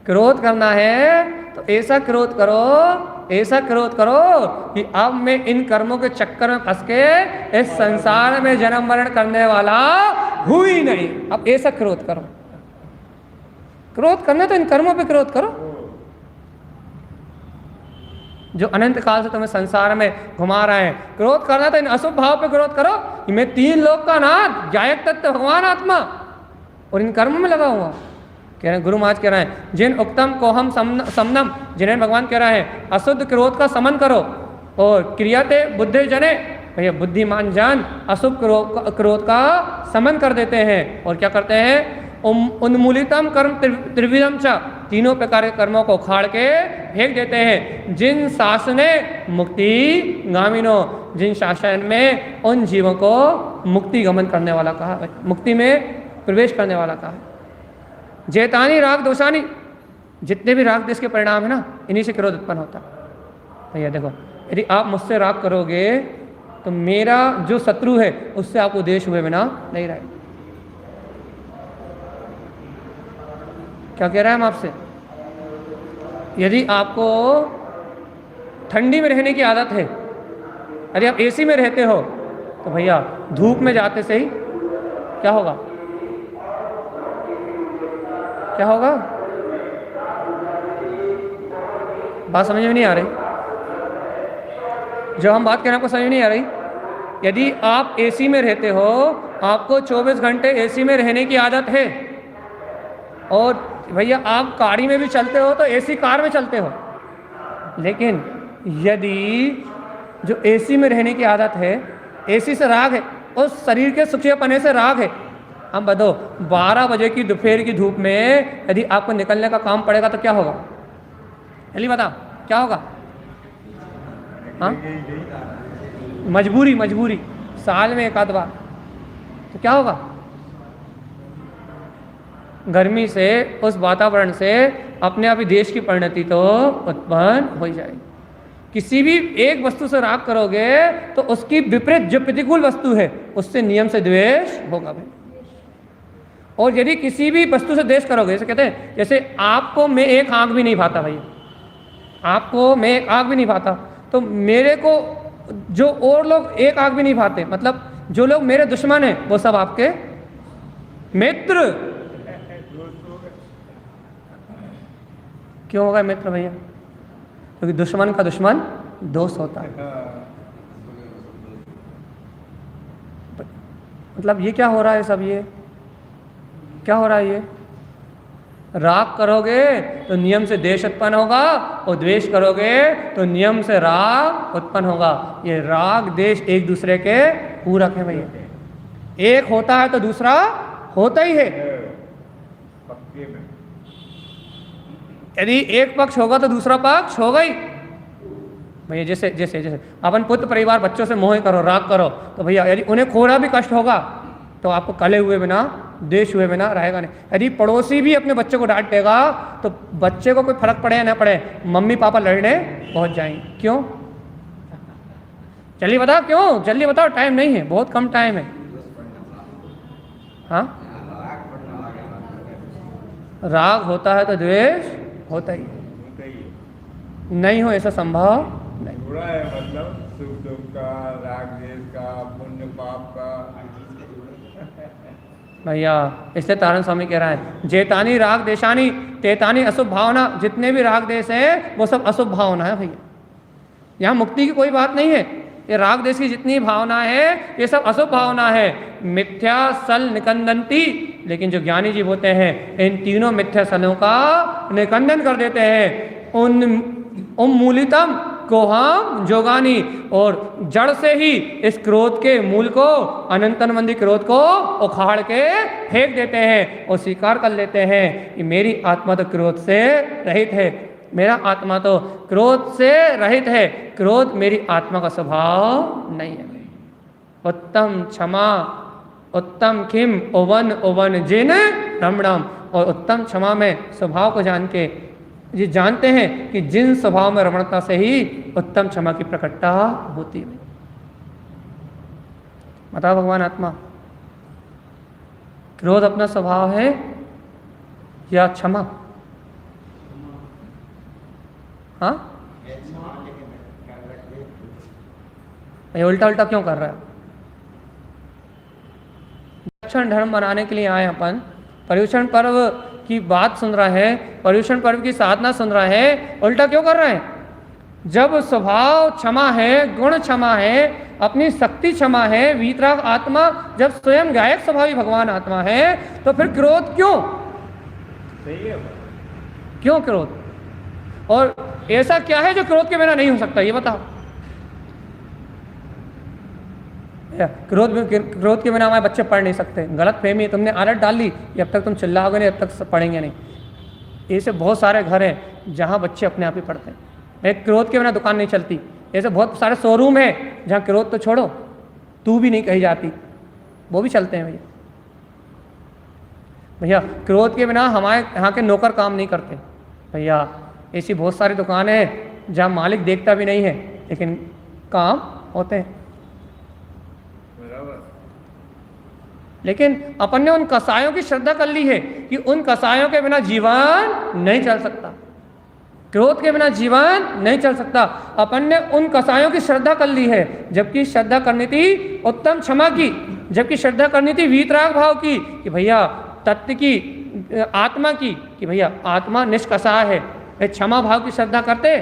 क्रोध करना है तो ऐसा क्रोध करो, ऐसा क्रोध करो कि अब मैं इन कर्मों के चक्कर में फंस के इस संसार में जन्म मरण करने वाला हूं ही नहीं। अब ऐसा क्रोध करो। क्रोध करना तो इन कर्मों पे क्रोध करो जो अनंत काल से तुम्हें संसार में घुमा रहे हैं। क्रोध करना तो इन अशुभ भाव पे क्रोध करो कि मैं तीन लोक का नाथ, गायक तत्व भगवान आत्मा, और इन कर्मों में लगा हुआ। कह रहे हैं गुरु महाराज कह रहे हैं जिन उक्तम को हम समनम, जिन्हें भगवान कह रहे हैं अशुद्ध क्रोध का समन करो, और क्रियाते बुद्धि जने भैया, बुद्धिमान जान अशुभ क्रोध का समन कर देते हैं। और क्या करते हैं? उन्मूलितम कर्म त्रिविधम च, तीनों प्रकार के कर्मों को उखाड़ के फेंक देते हैं। जिन शासने मुक्ति गामिनो, जिन शासन में उन जीवों को मुक्ति गमन करने वाला कहा, मुक्ति में प्रवेश करने वाला कहा। जैतानी राग दोषानी, जितने भी राग देश के परिणाम है ना, इन्हीं से क्रोध उत्पन्न होता है। भैया देखो, यदि आप मुझसे राग करोगे तो मेरा जो शत्रु है उससे आपको द्वेष हुए बिना नहीं रहे। क्या कह रहे हैं हम आपसे? यदि आपको ठंडी में रहने की आदत है, यदि आप एसी में रहते हो, तो भैया धूप में जाते से ही क्या होगा? क्या होगा? बात समझ में नहीं आ रही? जो हम बात कर रहे हैं आपको समझ में नहीं आ रही? यदि आप एसी में रहते हो, आपको 24 घंटे एसी में रहने की आदत है, और भैया आप गाड़ी में भी चलते हो तो एसी कार में चलते हो, लेकिन यदि जो एसी में रहने की आदत है, एसी से राग है, उस शरीर के सुखियापने से राग है, हम बताओ 12 बजे की दोपहर की धूप में यदि आपको निकलने का काम पड़ेगा तो क्या होगा? जल्दी बताओ क्या होगा? हाँ, मजबूरी साल में एक आध बार, तो क्या होगा? गर्मी से, उस वातावरण से अपने आप ही देश की परिणति तो उत्पन्न हो जाएगी। किसी भी एक वस्तु से राग करोगे तो उसकी विपरीत जो प्रतिकूल वस्तु है उससे नियम से द्वेष होगा भाई। और यदि किसी भी वस्तु से द्वेष करोगे, जैसे कहते हैं, जैसे आपको मैं एक आंख भी नहीं भाता भाई, आपको मैं एक आंख भी नहीं भाता, तो मेरे को जो और लोग एक आंख भी नहीं भाते, मतलब जो लोग मेरे दुश्मन हैं वो सब आपके मित्र। क्यों होगा मित्र भैया? क्योंकि दुश्मन का दुश्मन दोस्त होता है। मतलब ये क्या हो रहा है सब, ये क्या हो रहा है? ये राग करोगे तो नियम से द्वेष उत्पन्न होगा, और द्वेष करोगे तो नियम से राग उत्पन्न होगा। ये राग द्वेष एक दूसरे के पूरक है भैया। एक होता है तो दूसरा होता ही है। पक्के में यदि एक पक्ष होगा तो दूसरा पक्ष होगा ही भैया। जैसे जैसे जैसे अपन पुत्र परिवार बच्चों से मोह करो, राग करो, तो भैया यदि उन्हें थोड़ा भी कष्ट होगा तो आपको कले हुए बिना, देश हुए बिना रहेगा नहीं। यदि पड़ोसी भी अपने बच्चे को डांट देगा तो बच्चे को कोई फर्क पड़े या ना पड़े, मम्मी पापा लड़ने पहुंच जाएंगे। क्यों? जल्दी बताओ क्यों, जल्दी बताओ, टाइम नहीं है, बहुत कम टाइम है। हाँ, राग होता है तो द्वेष होता ही नहीं हो, ऐसा संभव नहीं। थोड़ा है, मतलब सुख दुख का, राग द्वेष का, पुण्य पाप का। भैया इसलिए तारण स्वामी कह रहा है, जेतानी राग देशानी तेतानी अशुभ भावना। जितने भी राग देश है वो सब अशुभ भावना है भैया। यहाँ मुक्ति की कोई बात नहीं है। ये राग देश की जितनी भावना है ये सब अशुभ भावना है। मिथ्या सल निकंदंती, लेकिन जो ज्ञानी जीव होते हैं इन तीनों मिथ्या सलों का निकंदन कर देते हैं। उन मूलितम को हम जोगानी, और जड़ से ही इस क्रोध के मूल को, अनंतनमंदी क्रोध को उखाड़ के फेंक देते हैं और स्वीकार कर लेते हैं कि मेरी आत्मा तो क्रोध से रहित है, मेरा आत्मा तो क्रोध से रहित है, क्रोध मेरी आत्मा का स्वभाव नहीं है। उत्तम क्षमा उत्तम किम ओवन ओवन जिन रमणम। और उत्तम क्षमा में स्वभाव को जान के ये जानते हैं कि जिन स्वभाव में रमणता से ही उत्तम क्षमा की प्रकटता होती है। बताओ भगवान आत्मा, क्रोध अपना स्वभाव है या क्षमा? हाँ, ये उल्टा उल्टा क्यों कर रहा है? दक्षिण धर्म बनाने के लिए आए अपन, पर्युषण पर्व की बात सुन रहा है, पर्युषण पर्व की साधना सुन रहा है, उल्टा क्यों कर रहा है? जब स्वभाव क्षमा है, गुण क्षमा है, अपनी शक्ति क्षमा है, वीतराग आत्मा जब स्वयं गायक स्वभावी भगवान आत्मा है, तो फिर क्रोध क्यों? सही है, क्यों क्रोध? और ऐसा क्या है जो क्रोध के बिना नहीं हो सकता, ये बताओ। क्रोध के बिना हमारे बच्चे पढ़ नहीं सकते। गलत फहमी है, तुमने आदत डाल ली, जब तक तुम चिल्लाओगे नहीं तब तक पढ़ेंगे नहीं। ऐसे बहुत सारे घर हैं जहाँ बच्चे अपने आप ही पढ़ते हैं। एक क्रोध के बिना दुकान नहीं चलती। ऐसे बहुत सारे शोरूम हैं जहाँ क्रोध तो छोड़ो, तू भी नहीं कही जाती, वो भी चलते हैं भैया। भैया क्रोध के बिना हमारे यहाँ के नौकर काम नहीं करते भैया। ऐसी बहुत सारी दुकानें हैं जहाँ मालिक देखता भी नहीं है लेकिन काम होते हैं। लेकिन अपन ने उन कसायों की श्रद्धा कर ली है कि उन कसायों के बिना जीवन नहीं चल सकता, क्रोध के बिना जीवन नहीं चल सकता। अपन ने उन कसायों की श्रद्धा कर ली है, जबकि श्रद्धा करनी थी उत्तम क्षमा की, जबकि श्रद्धा करनी थी वीतराग भाव की, कि भैया तत्व की, आत्मा की, कि भैया आत्मा निष्कसा है। क्षमा भाव की श्रद्धा करते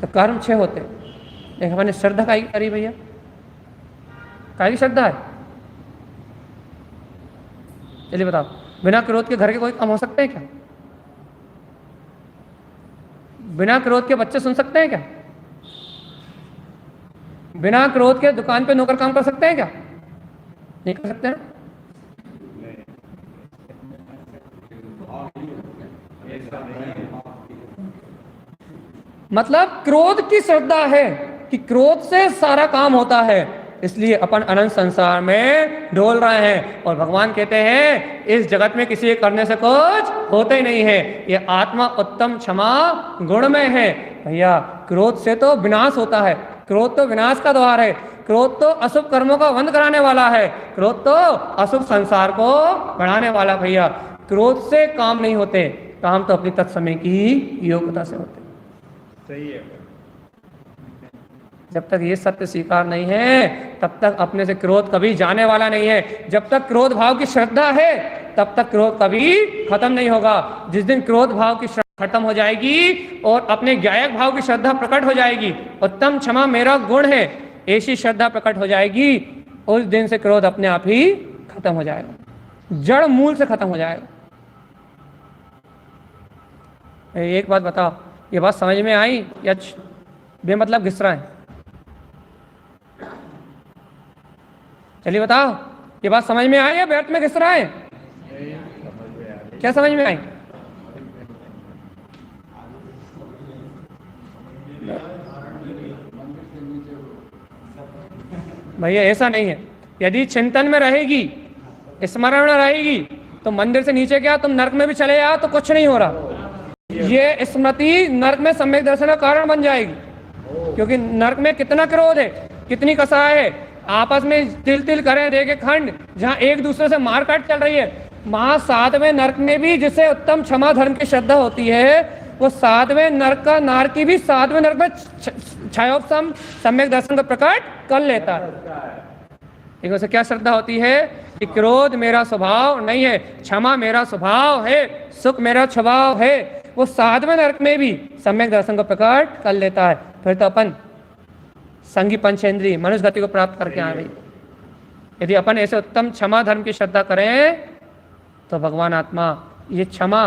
तो कर्म 6 होते, लेकिन अपन ने श्रद्धा काहे की करी भैया? काहे की श्रद्धा है? चलिए बताओ, बिना क्रोध के घर के कोई काम हो सकते हैं क्या? बिना क्रोध के बच्चे सुन सकते हैं क्या? बिना क्रोध के दुकान पे नौकर काम कर सकते हैं क्या? नहीं कर सकते हैं। मतलब क्रोध की श्रद्धा है कि क्रोध से सारा काम होता है, इसलिए अपन अनंत संसार में डोल रहे हैं। और भगवान कहते हैं इस जगत में किसी के करने से कुछ होता ही नहीं है, ये आत्मा उत्तम क्षमा गुण में है। भैया क्रोध से तो विनाश होता है, क्रोध तो विनाश का द्वार है, क्रोध तो अशुभ कर्मों का बंद कराने वाला है, क्रोध तो अशुभ संसार को बढ़ाने वाला। भैया क्रोध से काम नहीं होते, काम तो अपनी तत्समय की योग्यता से होते। सही है। जब तक ये सत्य स्वीकार नहीं है तब तक अपने से क्रोध कभी जाने वाला नहीं है। जब तक क्रोध भाव की श्रद्धा है तब तक क्रोध कभी खत्म नहीं होगा। जिस दिन क्रोध भाव की श्रद्धा खत्म हो जाएगी और अपने ज्ञायक भाव की श्रद्धा प्रकट हो जाएगी, उत्तम क्षमा मेरा गुण है, ऐसी श्रद्धा प्रकट हो जाएगी, उस दिन से क्रोध अपने आप ही खत्म हो जाएगा, जड़ मूल से खत्म हो जाएगा। एक बात बताओ, ये बात समझ में आई या बेमतलब घिस रहा है? चलिए बताओ, ये बात समझ में आई या व्यर्थ में घिस रहा है? क्या समझ में आई? भैया ऐसा नहीं है। यदि चिंतन में रहेगी, स्मरण में रहेगी, तो मंदिर से नीचे क्या तुम नरक में भी चले जाओ तो कुछ नहीं हो रहा। ये स्मृति नरक में सम्यक दर्शन का कारण बन जाएगी, क्योंकि नरक में कितना क्रोध है, कितनी कसाय है, आपस में तिल तिल करें देखे खंड, जहाँ एक दूसरे से मारकाट चल रही है। वहां सातवें नरक में भी जिसे उत्तम क्षमा धर्म की श्रद्धा होती है, वो सातवें नरक का नारकी भी सातवें नरक में छायोपम सम्यक दर्शन का प्रकट कर लेता है। लेकिन उसे क्या श्रद्धा होती है कि क्रोध मेरा स्वभाव नहीं है, क्षमा मेरा स्वभाव है, सुख मेरा स्वभाव है। वो सातवें नरक में भी सम्यक दर्शन का प्रकट कर लेता है। फिर तो अपन संगी पंचेंद्रीय मनुष्य गति को प्राप्त करके आ रही। यदि अपन ऐसे उत्तम क्षमा धर्म की श्रद्धा करें तो भगवान आत्मा ये क्षमा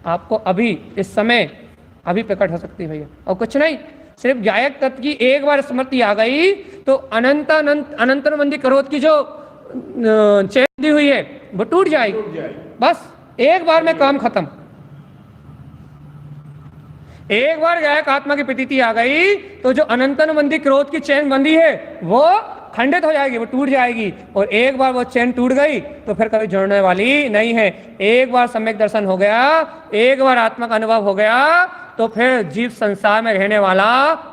आपको अभी इस समय अभी प्रकट हो सकती है भैया। और कुछ नहीं, सिर्फ ज्ञायक तत्व की एक बार स्मृति आ गई तो अनंतरबंदी क्रोध की जो चेन दी हुई है वो टूट जाएगी। बस एक बार में काम खत्म। एक बार गायक आत्मा की प्रतीति आ गई तो जो अनंतरबंदी क्रोध की चैन बंदी है वो खंडित हो जाएगी, वो टूट जाएगी। और एक बार वो चैन टूट गई तो फिर कभी जुड़ने वाली नहीं है। एक बार सम्यक दर्शन हो गया, एक बार आत्मा का अनुभव हो गया तो फिर जीव संसार में रहने वाला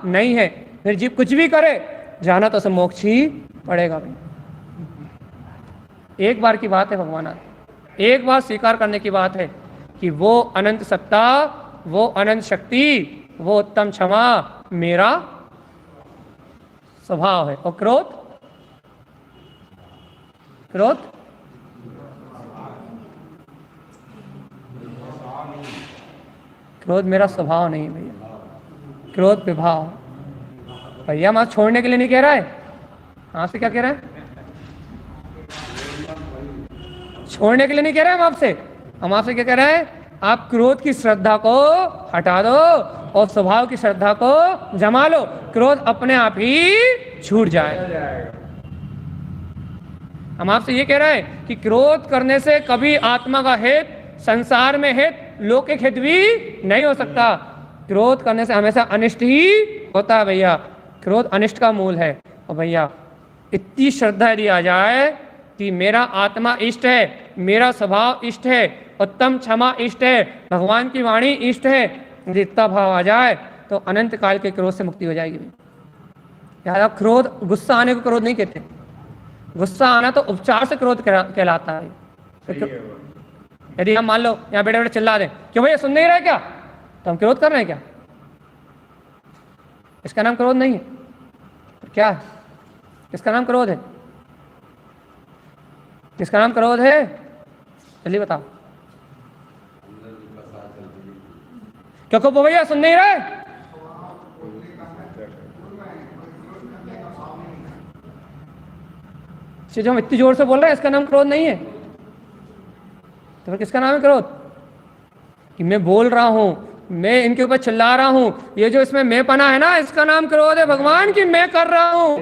नहीं है। फिर जीव कुछ भी करे जाना तो उसे मोक्ष ही पड़ेगा। एक बार की बात है भगवान, एक बार स्वीकार करने की बात है कि वो अनंत सत्ता, वो अनंत शक्ति, वो उत्तम क्षमा मेरा स्वभाव है। और क्रोध क्रोध क्रोध मेरा स्वभाव नहीं भैया, क्रोध विभाव। भैया हम छोड़ने के लिए नहीं कह रहा है, आपसे क्या कह रहा है? छोड़ने के लिए नहीं कह रहे हम आपसे, हम आपसे क्या कह रहे हैं? आप क्रोध की श्रद्धा को हटा दो और स्वभाव की श्रद्धा को जमा लो, क्रोध अपने आप ही छूट जाए। हम आपसे ये कह रहे हैं कि क्रोध करने से कभी आत्मा का हित, संसार में हित, लौकिक हित भी नहीं हो सकता। क्रोध करने से हमेशा अनिष्ट ही होता है भैया। क्रोध अनिष्ट का मूल है। और भैया इतनी श्रद्धा यदि आ जाए कि मेरा आत्मा इष्ट है, मेरा स्वभाव इष्ट है, उत्तम क्षमा इष्ट है, भगवान की वाणी इष्ट है, यदि इतना भाव आ जाए तो अनंत काल के क्रोध से मुक्ति हो जाएगी। यार क्रोध, गुस्सा आने को क्रोध नहीं कहते, गुस्सा आना तो उपचार से क्रोध कहलाता है। यदि हम मान लो यहाँ बेटे बेटे चिल्ला दें, क्यों भैया सुन नहीं रहे क्या, तो हम क्रोध कर रहे हैं क्या? इसका नाम क्रोध नहीं है। तो क्या है? इसका नाम क्रोध है। किसका नाम क्रोध है? चलिए बताओ। क्योंकि वो भैया सुन नहीं रहे। जो हम इतनी जोर से बोल रहे हैं इसका नाम क्रोध नहीं है, तो फिर किसका नाम है क्रोध? कि मैं बोल रहा हूं, मैं इनके ऊपर चिल्ला रहा हूं, ये जो इसमें मैं पना है ना, इसका नाम क्रोध है भगवान की मैं कर रहा हूं।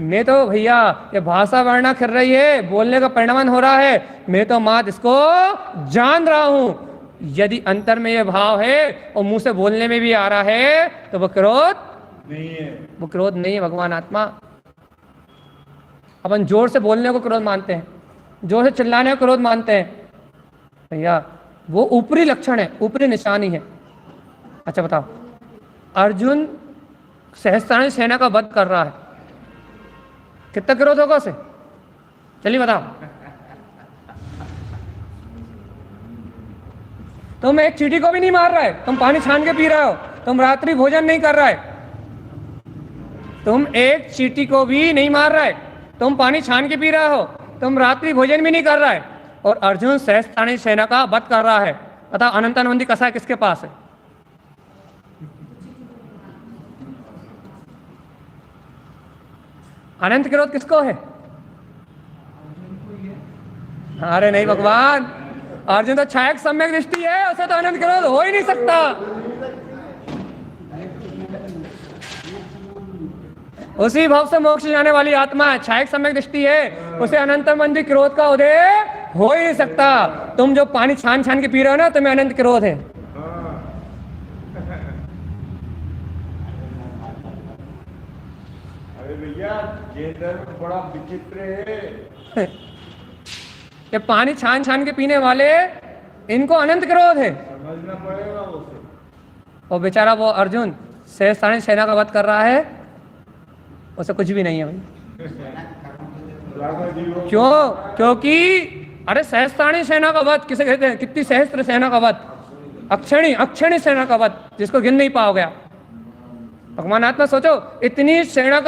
मैं तो भैया ये भाषा वर्णा कर रही है, बोलने का परिणाम हो रहा है, मैं तो मात इसको जान रहा हूं। यदि अंतर में ये भाव है और मुंह से बोलने में भी आ रहा है तो वो क्रोध नहीं है, वो क्रोध नहीं है भगवान आत्मा। अपन जोर से बोलने को क्रोध मानते हैं, जोर से चिल्लाने को क्रोध मानते हैं। भैया वो ऊपरी लक्षण है, ऊपरी निशानी है। अच्छा बताओ, अर्जुन सहस्त्राणी सेना का वध कर रहा है, कितना क्रोध होगा उसे? चलिए बताओ। तुम एक चींटी को भी नहीं मार रहा है, तुम पानी छान के पी रहे हो, तुम रात्रि भोजन नहीं कर रहा है, तुम एक चींटी को भी नहीं मार रहा है, तुम पानी छान के पी रहे हो, तुम रात्रि भोजन भी नहीं कर रहा है, और अर्जुन सहस्त्राणी सेना का वध कर रहा है। बताओ अनंतानंदी कसा किसके पास है? अनंत क्रोध किसको है? अरे नहीं भगवान, अर्जुन तो छायक सम्यक दृष्टि है, उसे तो अनंत क्रोध हो ही नहीं सकता। उसी भाव से मोक्ष जाने वाली आत्मा है, छायक सम्यक दृष्टि है, उसे अनंत मंदी क्रोध का उदय हो ही नहीं सकता। तुम जो पानी छान छान के पी रहे हो ना, तुम्हें अनंत क्रोध है। अरे भैया ये धर्म बड़ा विचित्र है। ये पानी छान छान के पीने वाले, इनको अनंत क्रोध है। समझना पड़ेगा उसे। और बेचारा वो अर्जुन सहस्त्राणी सेना का वध कर रहा है, उसे कुछ भी नहीं है भाई। क्यों? क्योंकि अरे सहस्त्राणी सेना का वध किसे कहते हैं? कितनी सहस्त्र सेना का वध? अक्षणी सेना का वध, जिसको गिन नहीं पाओगे आप। भगवान आत्मा सोचो, इतनी सेना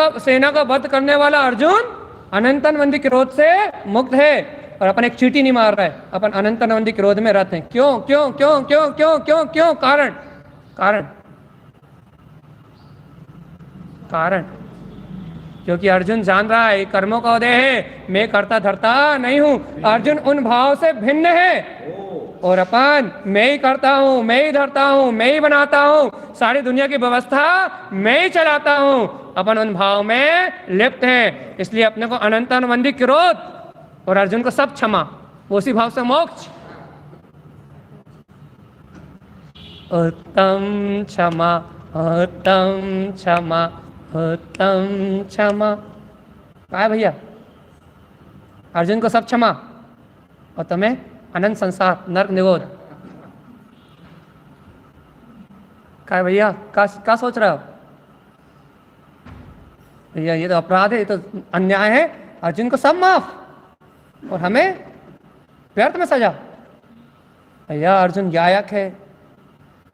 का वध करने वाला अर्जुन अनंतानंदी क्रोध से मुक्त है, और अपन एक चींटी नहीं मार रहा है, अपन अनंतानंदी क्रोध में रत हैं। क्यों क्यों क्यों क्यों क्यों क्यों क्यों? कारण कारण कारण क्योंकि अर्जुन जान रहा है कर्मों का उदय है, मैं करता धरता नहीं हूं। अर्जुन उन भाव से भिन्न है, और अपन मैं ही करता हूं, मैं ही धरता हूं, मैं ही बनाता हूं, सारी दुनिया की व्यवस्था मैं ही चलाता हूं। अपन उन भाव में लिप्त हैं, इसलिए अपने को अनंतानंदी क्रोध, और अर्जुन को सब क्षमा, वो उसी भाव से मोक्ष। उत्तम क्षमा, उत्तम क्षमा, उत्तम क्षमा। कहा है भैया? अर्जुन को सब क्षमा, और तुम्हें अनंत संसार नर्क निरोध। कहा है भैया? क्या सोच रहे हो भैया? ये तो अपराध है, ये तो अन्याय है। अर्जुन को सब माफ, और हमें व्यर्थ में सजा। भैया अर्जुन गायक है,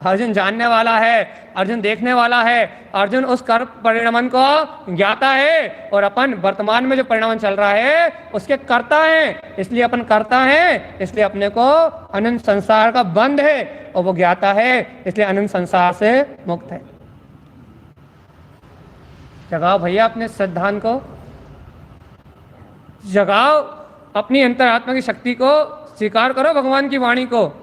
अर्जुन जानने वाला है, अर्जुन देखने वाला है, अर्जुन उस कर्म परिणाम को ज्ञाता है, और अपन वर्तमान में जो परिणाम चल रहा है उसके कर्ता हैं। इसलिए अपन करता है, इसलिए अपने को अनंत संसार का बंध है, और वो ज्ञाता है, इसलिए अनंत संसार से मुक्त है। जगाओ भैया अपने सिद्धांत को, जगाओ अपनी अंतरात्मा की शक्ति को, स्वीकार करो भगवान की वाणी को,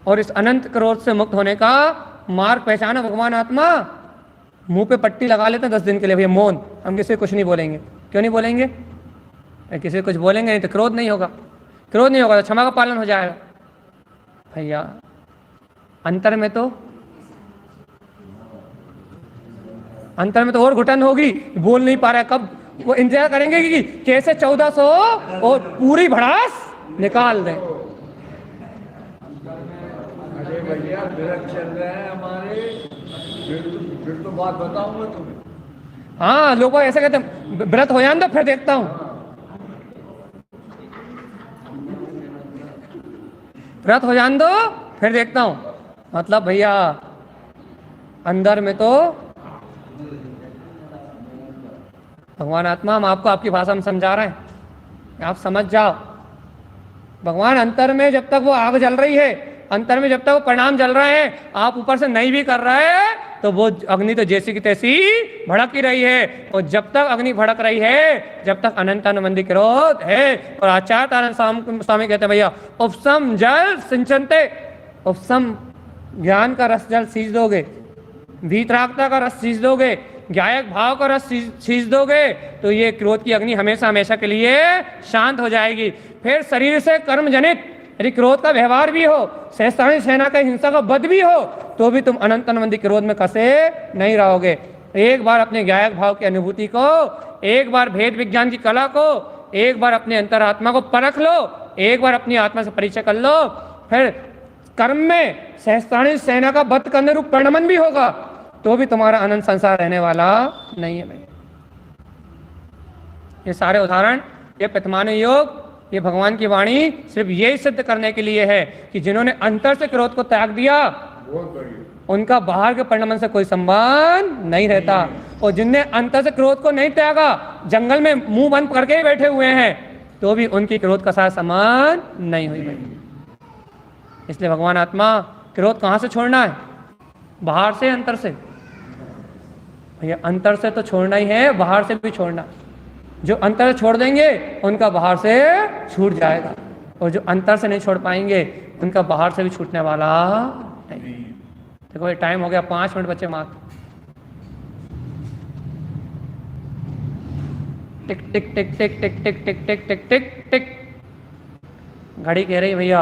और इस अनंत क्रोध से मुक्त होने का मार्ग पहचानो। भगवान आत्मा मुंह पे पट्टी लगा लेते हैं 10 दिन के लिए, भैया मौन, हम किसी को कुछ नहीं बोलेंगे। क्यों नहीं बोलेंगे? किसी को कुछ बोलेंगे नहीं तो क्रोध नहीं होगा, क्रोध नहीं होगा तो क्षमा का पालन हो जाएगा। भैया अंतर में तो और घुटन होगी, बोल नहीं पा रहा है। कब वो इंतजार करेंगे कि कैसे 1400 और पूरी भड़ास निकाल दें। अरे भैया व्रत चल रहे हैं हमारे, फिर तो बात बताऊंगा तुम्हें। हाँ, लोग ऐसे कहते हैं व्रत हो जाए तो फिर देखता हूं, व्रत हो जान दो फिर देखता हूं। मतलब भैया अंदर में तो भगवान आत्मा, हम आपको आपकी भाषा में समझा रहे हैं, आप समझ जाओ। भगवान अंतर में जब तक वो आग जल रही है, अंतर में जब तक वो परिणाम जल रहे हैं, आप ऊपर से नहीं भी कर रहे हैं तो वो अग्नि तो जैसी की तैसी भड़क ही रही है। और जब तक अग्नि भड़क रही है, जब तक अनंतानंदी क्रोध है। और आचार्य तारण स्वामी कहते हैं भैया उपसम जल सिंचनते, उपसम ज्ञान का रस जल सींच दोगे, वीतरागता का रस सींच दोगे, ज्ञायक भाव का रस सींच दोगे, तो ये क्रोध की अग्नि हमेशा हमेशा के लिए शांत हो जाएगी। फिर शरीर से कर्म जनित यदि क्रोध का व्यवहार भी हो, सहस्त्राणी सेना का हिंसा का वध भी हो, तो भी तुम अनंतानंदी क्रोध में कसे नहीं रहोगे। एक बार अपने ज्ञायक भाव की अनुभूति को एक बार भेद विज्ञान की कला को, एक बार अपने अंतरात्मा को परख लो, एक बार अपनी आत्मा से परिचय कर लो, फिर कर्म में सहस्त्राणी सेना का वध करने रूप परिणमन भी होगा तो भी तुम्हारा अनंत संसार रहने वाला नहीं है भाई। ये सारे उदाहरण, ये प्रतिमान योग, ये भगवान की वाणी सिर्फ यही सिद्ध करने के लिए है कि जिन्होंने अंतर से क्रोध को त्याग दिया उनका बाहर के परिणमन से कोई संबंध नहीं रहता, और जिनने अंतर से क्रोध को नहीं त्यागा, जंगल में मुंह बंद करके ही बैठे हुए हैं, तो भी उनकी क्रोध का साथ संबंध नहीं हुई भाई। इसलिए भगवान आत्मा क्रोध कहाँ से छोड़ना है? बाहर से, अंतर से? भैया अंतर से तो छोड़ना ही है, बाहर से भी छोड़ना। जो अंतर से छोड़ देंगे उनका बाहर से छूट जाएगा, और जो अंतर से नहीं छोड़ पाएंगे उनका बाहर से भी छूटने वाला नहीं। देखो ये टाइम हो गया, 5 मिनट बचे मात्र। टिक टिक टिक टिक टिक टिक टिक टिक टिक टिक टिक, घड़ी कह रही भैया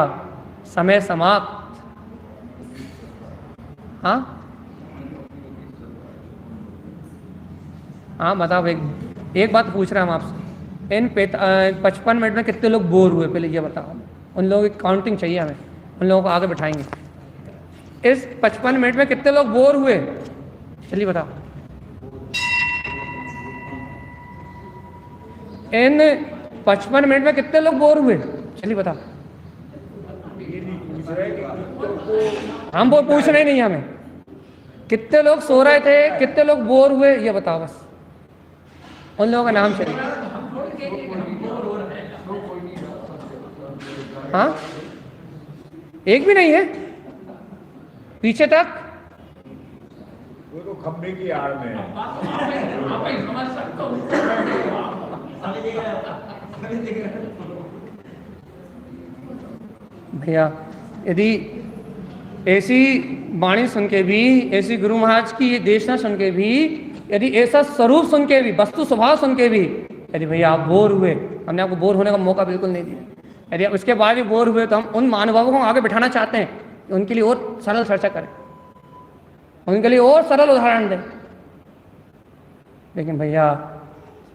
समय समाप्त। हाँ हाँ बताओ, एक बात पूछ रहे हैं हम आपसे, इन 55 मिनट में कितने लोग बोर हुए पहले ये बताओ। उन लोगों की काउंटिंग चाहिए हमें, उन लोगों को आगे बिठाएंगे। इस 55 मिनट में कितने लोग बोर हुए, चलिए बताओ। इन 55 मिनट में कितने लोग बोर हुए, चलिए बताओ। हम वो पूछ रहे नहीं, हमें कितने लोग सो रहे थे, कितने लोग बोर हुए, ये बताओ बस। उन लोगों का नाम चाहिए। हाँ एक भी नहीं है पीछे तक, वो तो खंबे की आड़ में है। भैया यदि ऐसी वाणी सुन के भी, ऐसी गुरु महाराज की देशना सुन के भी, यदि ऐसा स्वरूप सुन के भी, वस्तु स्वभाव सुन के भी यदि भैया आप बोर हुए, हमने आपको बोर होने का मौका बिल्कुल नहीं दिया, यदि आप उसके बाद भी बोर हुए तो हम उन महानुभावों को आगे बिठाना चाहते हैं कि उनके लिए और सरल चर्चा करें, उनके लिए और सरल उदाहरण दें। लेकिन भैया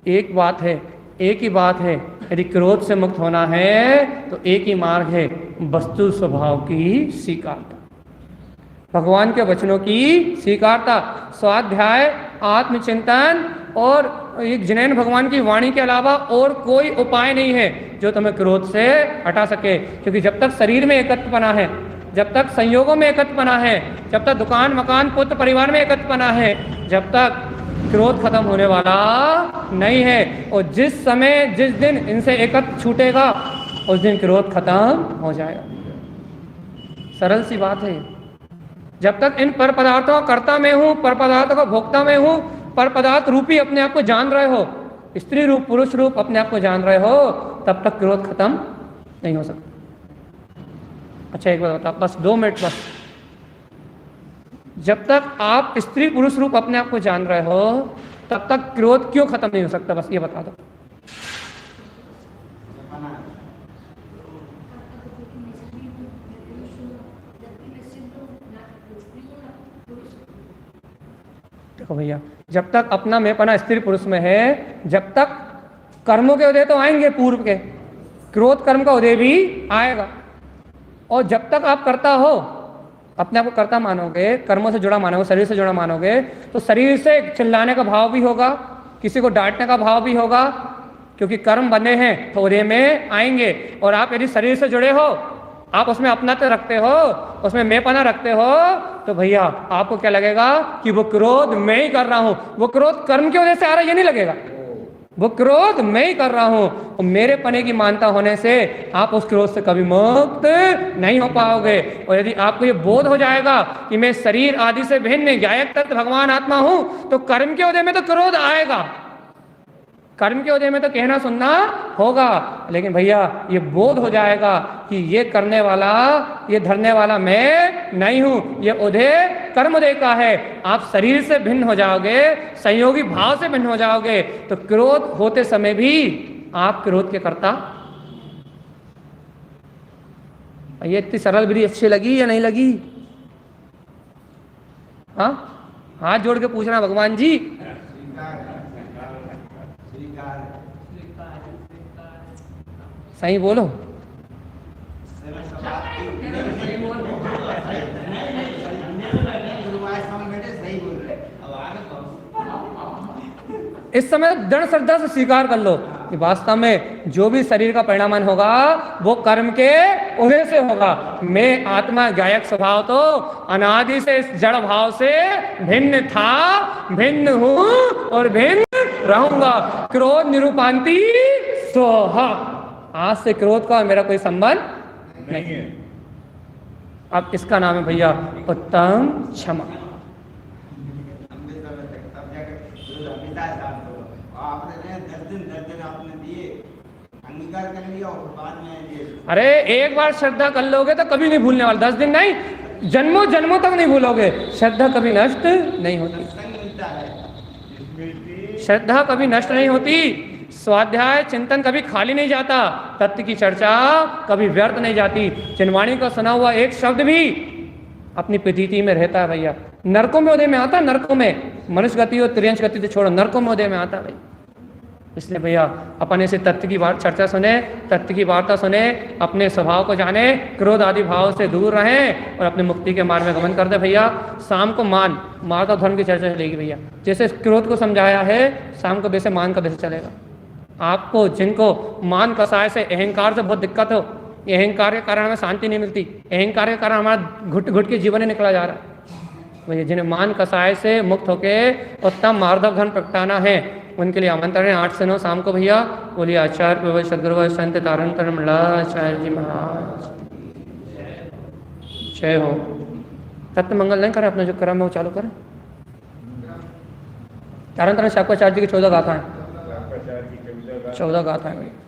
एक बात है, एक ही बात है, यदि क्रोध से मुक्त होना है तो एक ही मार्ग है, वस्तु स्वभाव की स्वीकारता, भगवान के वचनों की स्वीकारता, स्वाध्याय, आत्मचिंतन और एक जिनैन भगवान की वाणी के अलावा और कोई उपाय नहीं है जो तुम्हें क्रोध से हटा सके। क्योंकि जब तक शरीर में एकत्वपना है, जब तक संयोगों में एकत्वपना है, जब तक दुकान मकान पुत्र परिवार में एकत्वपना है, जब तक क्रोध खत्म होने वाला नहीं है। और जिस समय, जिस दिन इनसे एकत्व छूटेगा उस दिन क्रोध खत्म हो जाएगा। सरल सी बात है। जब तक इन पर पदार्थों का कर्ता में हूं, पर पदार्थों का भोक्ता में हूं, पर पदार्थ रूपी अपने आप को जान रहे हो, स्त्री रूप पुरुष रूप अपने आप को जान रहे हो, तब तक क्रोध खत्म नहीं हो सकता। अच्छा एक बात बता, बस 2 मिनट बस, जब तक आप स्त्री पुरुष रूप अपने आप को जान रहे हो तब तक क्रोध क्यों खत्म नहीं हो सकता, बस ये बता दो। देखो भैया, जब तक अपना मैंपना स्त्री पुरुष में है, जब तक कर्मों के उदय तो आएंगे पूर्व के, क्रोध कर्म का उदय भी आएगा। और जब तक आप करता हो, अपने आप को कर्ता मानोगे, कर्मों से जुड़ा मानोगे, शरीर से जुड़ा मानोगे, तो शरीर से चिल्लाने का भाव भी होगा, किसी को डांटने का भाव भी होगा, क्योंकि कर्म बने हैं तो उदय में आएंगे। और आप यदि शरीर से जुड़े हो, आप उसमें अपनाते रखते हो, उसमें मैंपना रखते हो, तो भैया आपको क्या लगेगा कि वो क्रोध मैं ही कर रहा हूं, वो क्रोध कर्म की वजह से आ रहा है, ये नहीं लगेगा, वो क्रोध मैं ही कर रहा हूं। और मेरे पने की मानता होने से आप उस क्रोध से कभी मुक्त नहीं हो पाओगे। और यदि आपको ये बोध हो जाएगा कि मैं शरीर आदि से भिन्न ज्ञायक तत्व भगवान आत्मा हूं, तो कर्म के उदय में तो क्रोध आएगा, कर्म के उदय में तो कहना सुनना होगा, लेकिन भैया ये बोध हो जाएगा कि ये करने वाला, ये धरने वाला मैं नहीं हूं, ये उदय कर्म उदय का है। आप शरीर से भिन्न हो जाओगे, संयोगी भाव से भिन्न हो जाओगे, तो क्रोध होते समय भी आप क्रोध के कर्ता। ये इतनी सरल विधि अच्छी लगी या नहीं लगी? हाँ, हाथ जोड़ के पूछना भगवान जी। सही बोलो। इस समय दृढ़ श्रद्धा से स्वीकार कर लो कि वास्तव में जो भी शरीर का परिणाम होगा वो कर्म के उदय से होगा। मैं आत्मा गायक स्वभाव तो अनादि से इस जड़ भाव से भिन्न था, भिन्न हूं और भिन्न रहूंगा। क्रोध निरूपांति सोहा। आज से क्रोध का मेरा कोई संबंध नहीं है। अब इसका नाम है भैया उत्तम क्षमा। अरे एक बार श्रद्धा कर लोगे तो कभी नहीं भूलने वाले, 10 दिन नहीं, जन्मों जन्मों तक नहीं भूलोगे। श्रद्धा कभी नष्ट नहीं होती, श्रद्धा कभी नष्ट नहीं होती। स्वाध्याय चिंतन कभी खाली नहीं जाता, तत्व की चर्चा कभी व्यर्थ नहीं जाती। चिन्वाणी का सुना हुआ एक शब्द भी अपनी प्रतीति में रहता है भैया। नरकों में उदय में आता, नरकों में, मनुष्य गति और त्रियंश गति तो छोड़ो, नरकों में उदय में आता भाई। इसलिए भैया अपन ऐसे तत्व की बात चर्चा सुने, तत्व की वार्ता सुने, अपने स्वभाव को जाने, क्रोध आदि भाव से दूर रहें और अपने मुक्ति के मार्ग में गमन कर दे भैया। शाम को मान का धर्म की चर्चा चलेगी भैया। जैसे क्रोध को समझाया है, शाम को वैसे मान का वैसे चलेगा। आपको जिनको मान कसाय से, अहंकार से बहुत दिक्कत हो, अहंकार के कारण हमें शांति नहीं मिलती, अहंकार के कारण हमारा घुट घुट के जीवन ही निकला जा रहा है भैया। जिन्हें मान कसाय से मुक्त होके उत्तम मार्धव धन प्रगटाना है, उनके लिए आमंत्रण है 8 से 9 शाम को भैया। बोलिए आचार्य प्रभु सदगुरु संत तारण आचार्य जी महाराज जय हो। तत्व मंगल नहीं करें, अपना जो कर्म है वो चालू करें। तारण शाक्वाचार्य जी की 14 गाथा है, 14 गाथा है।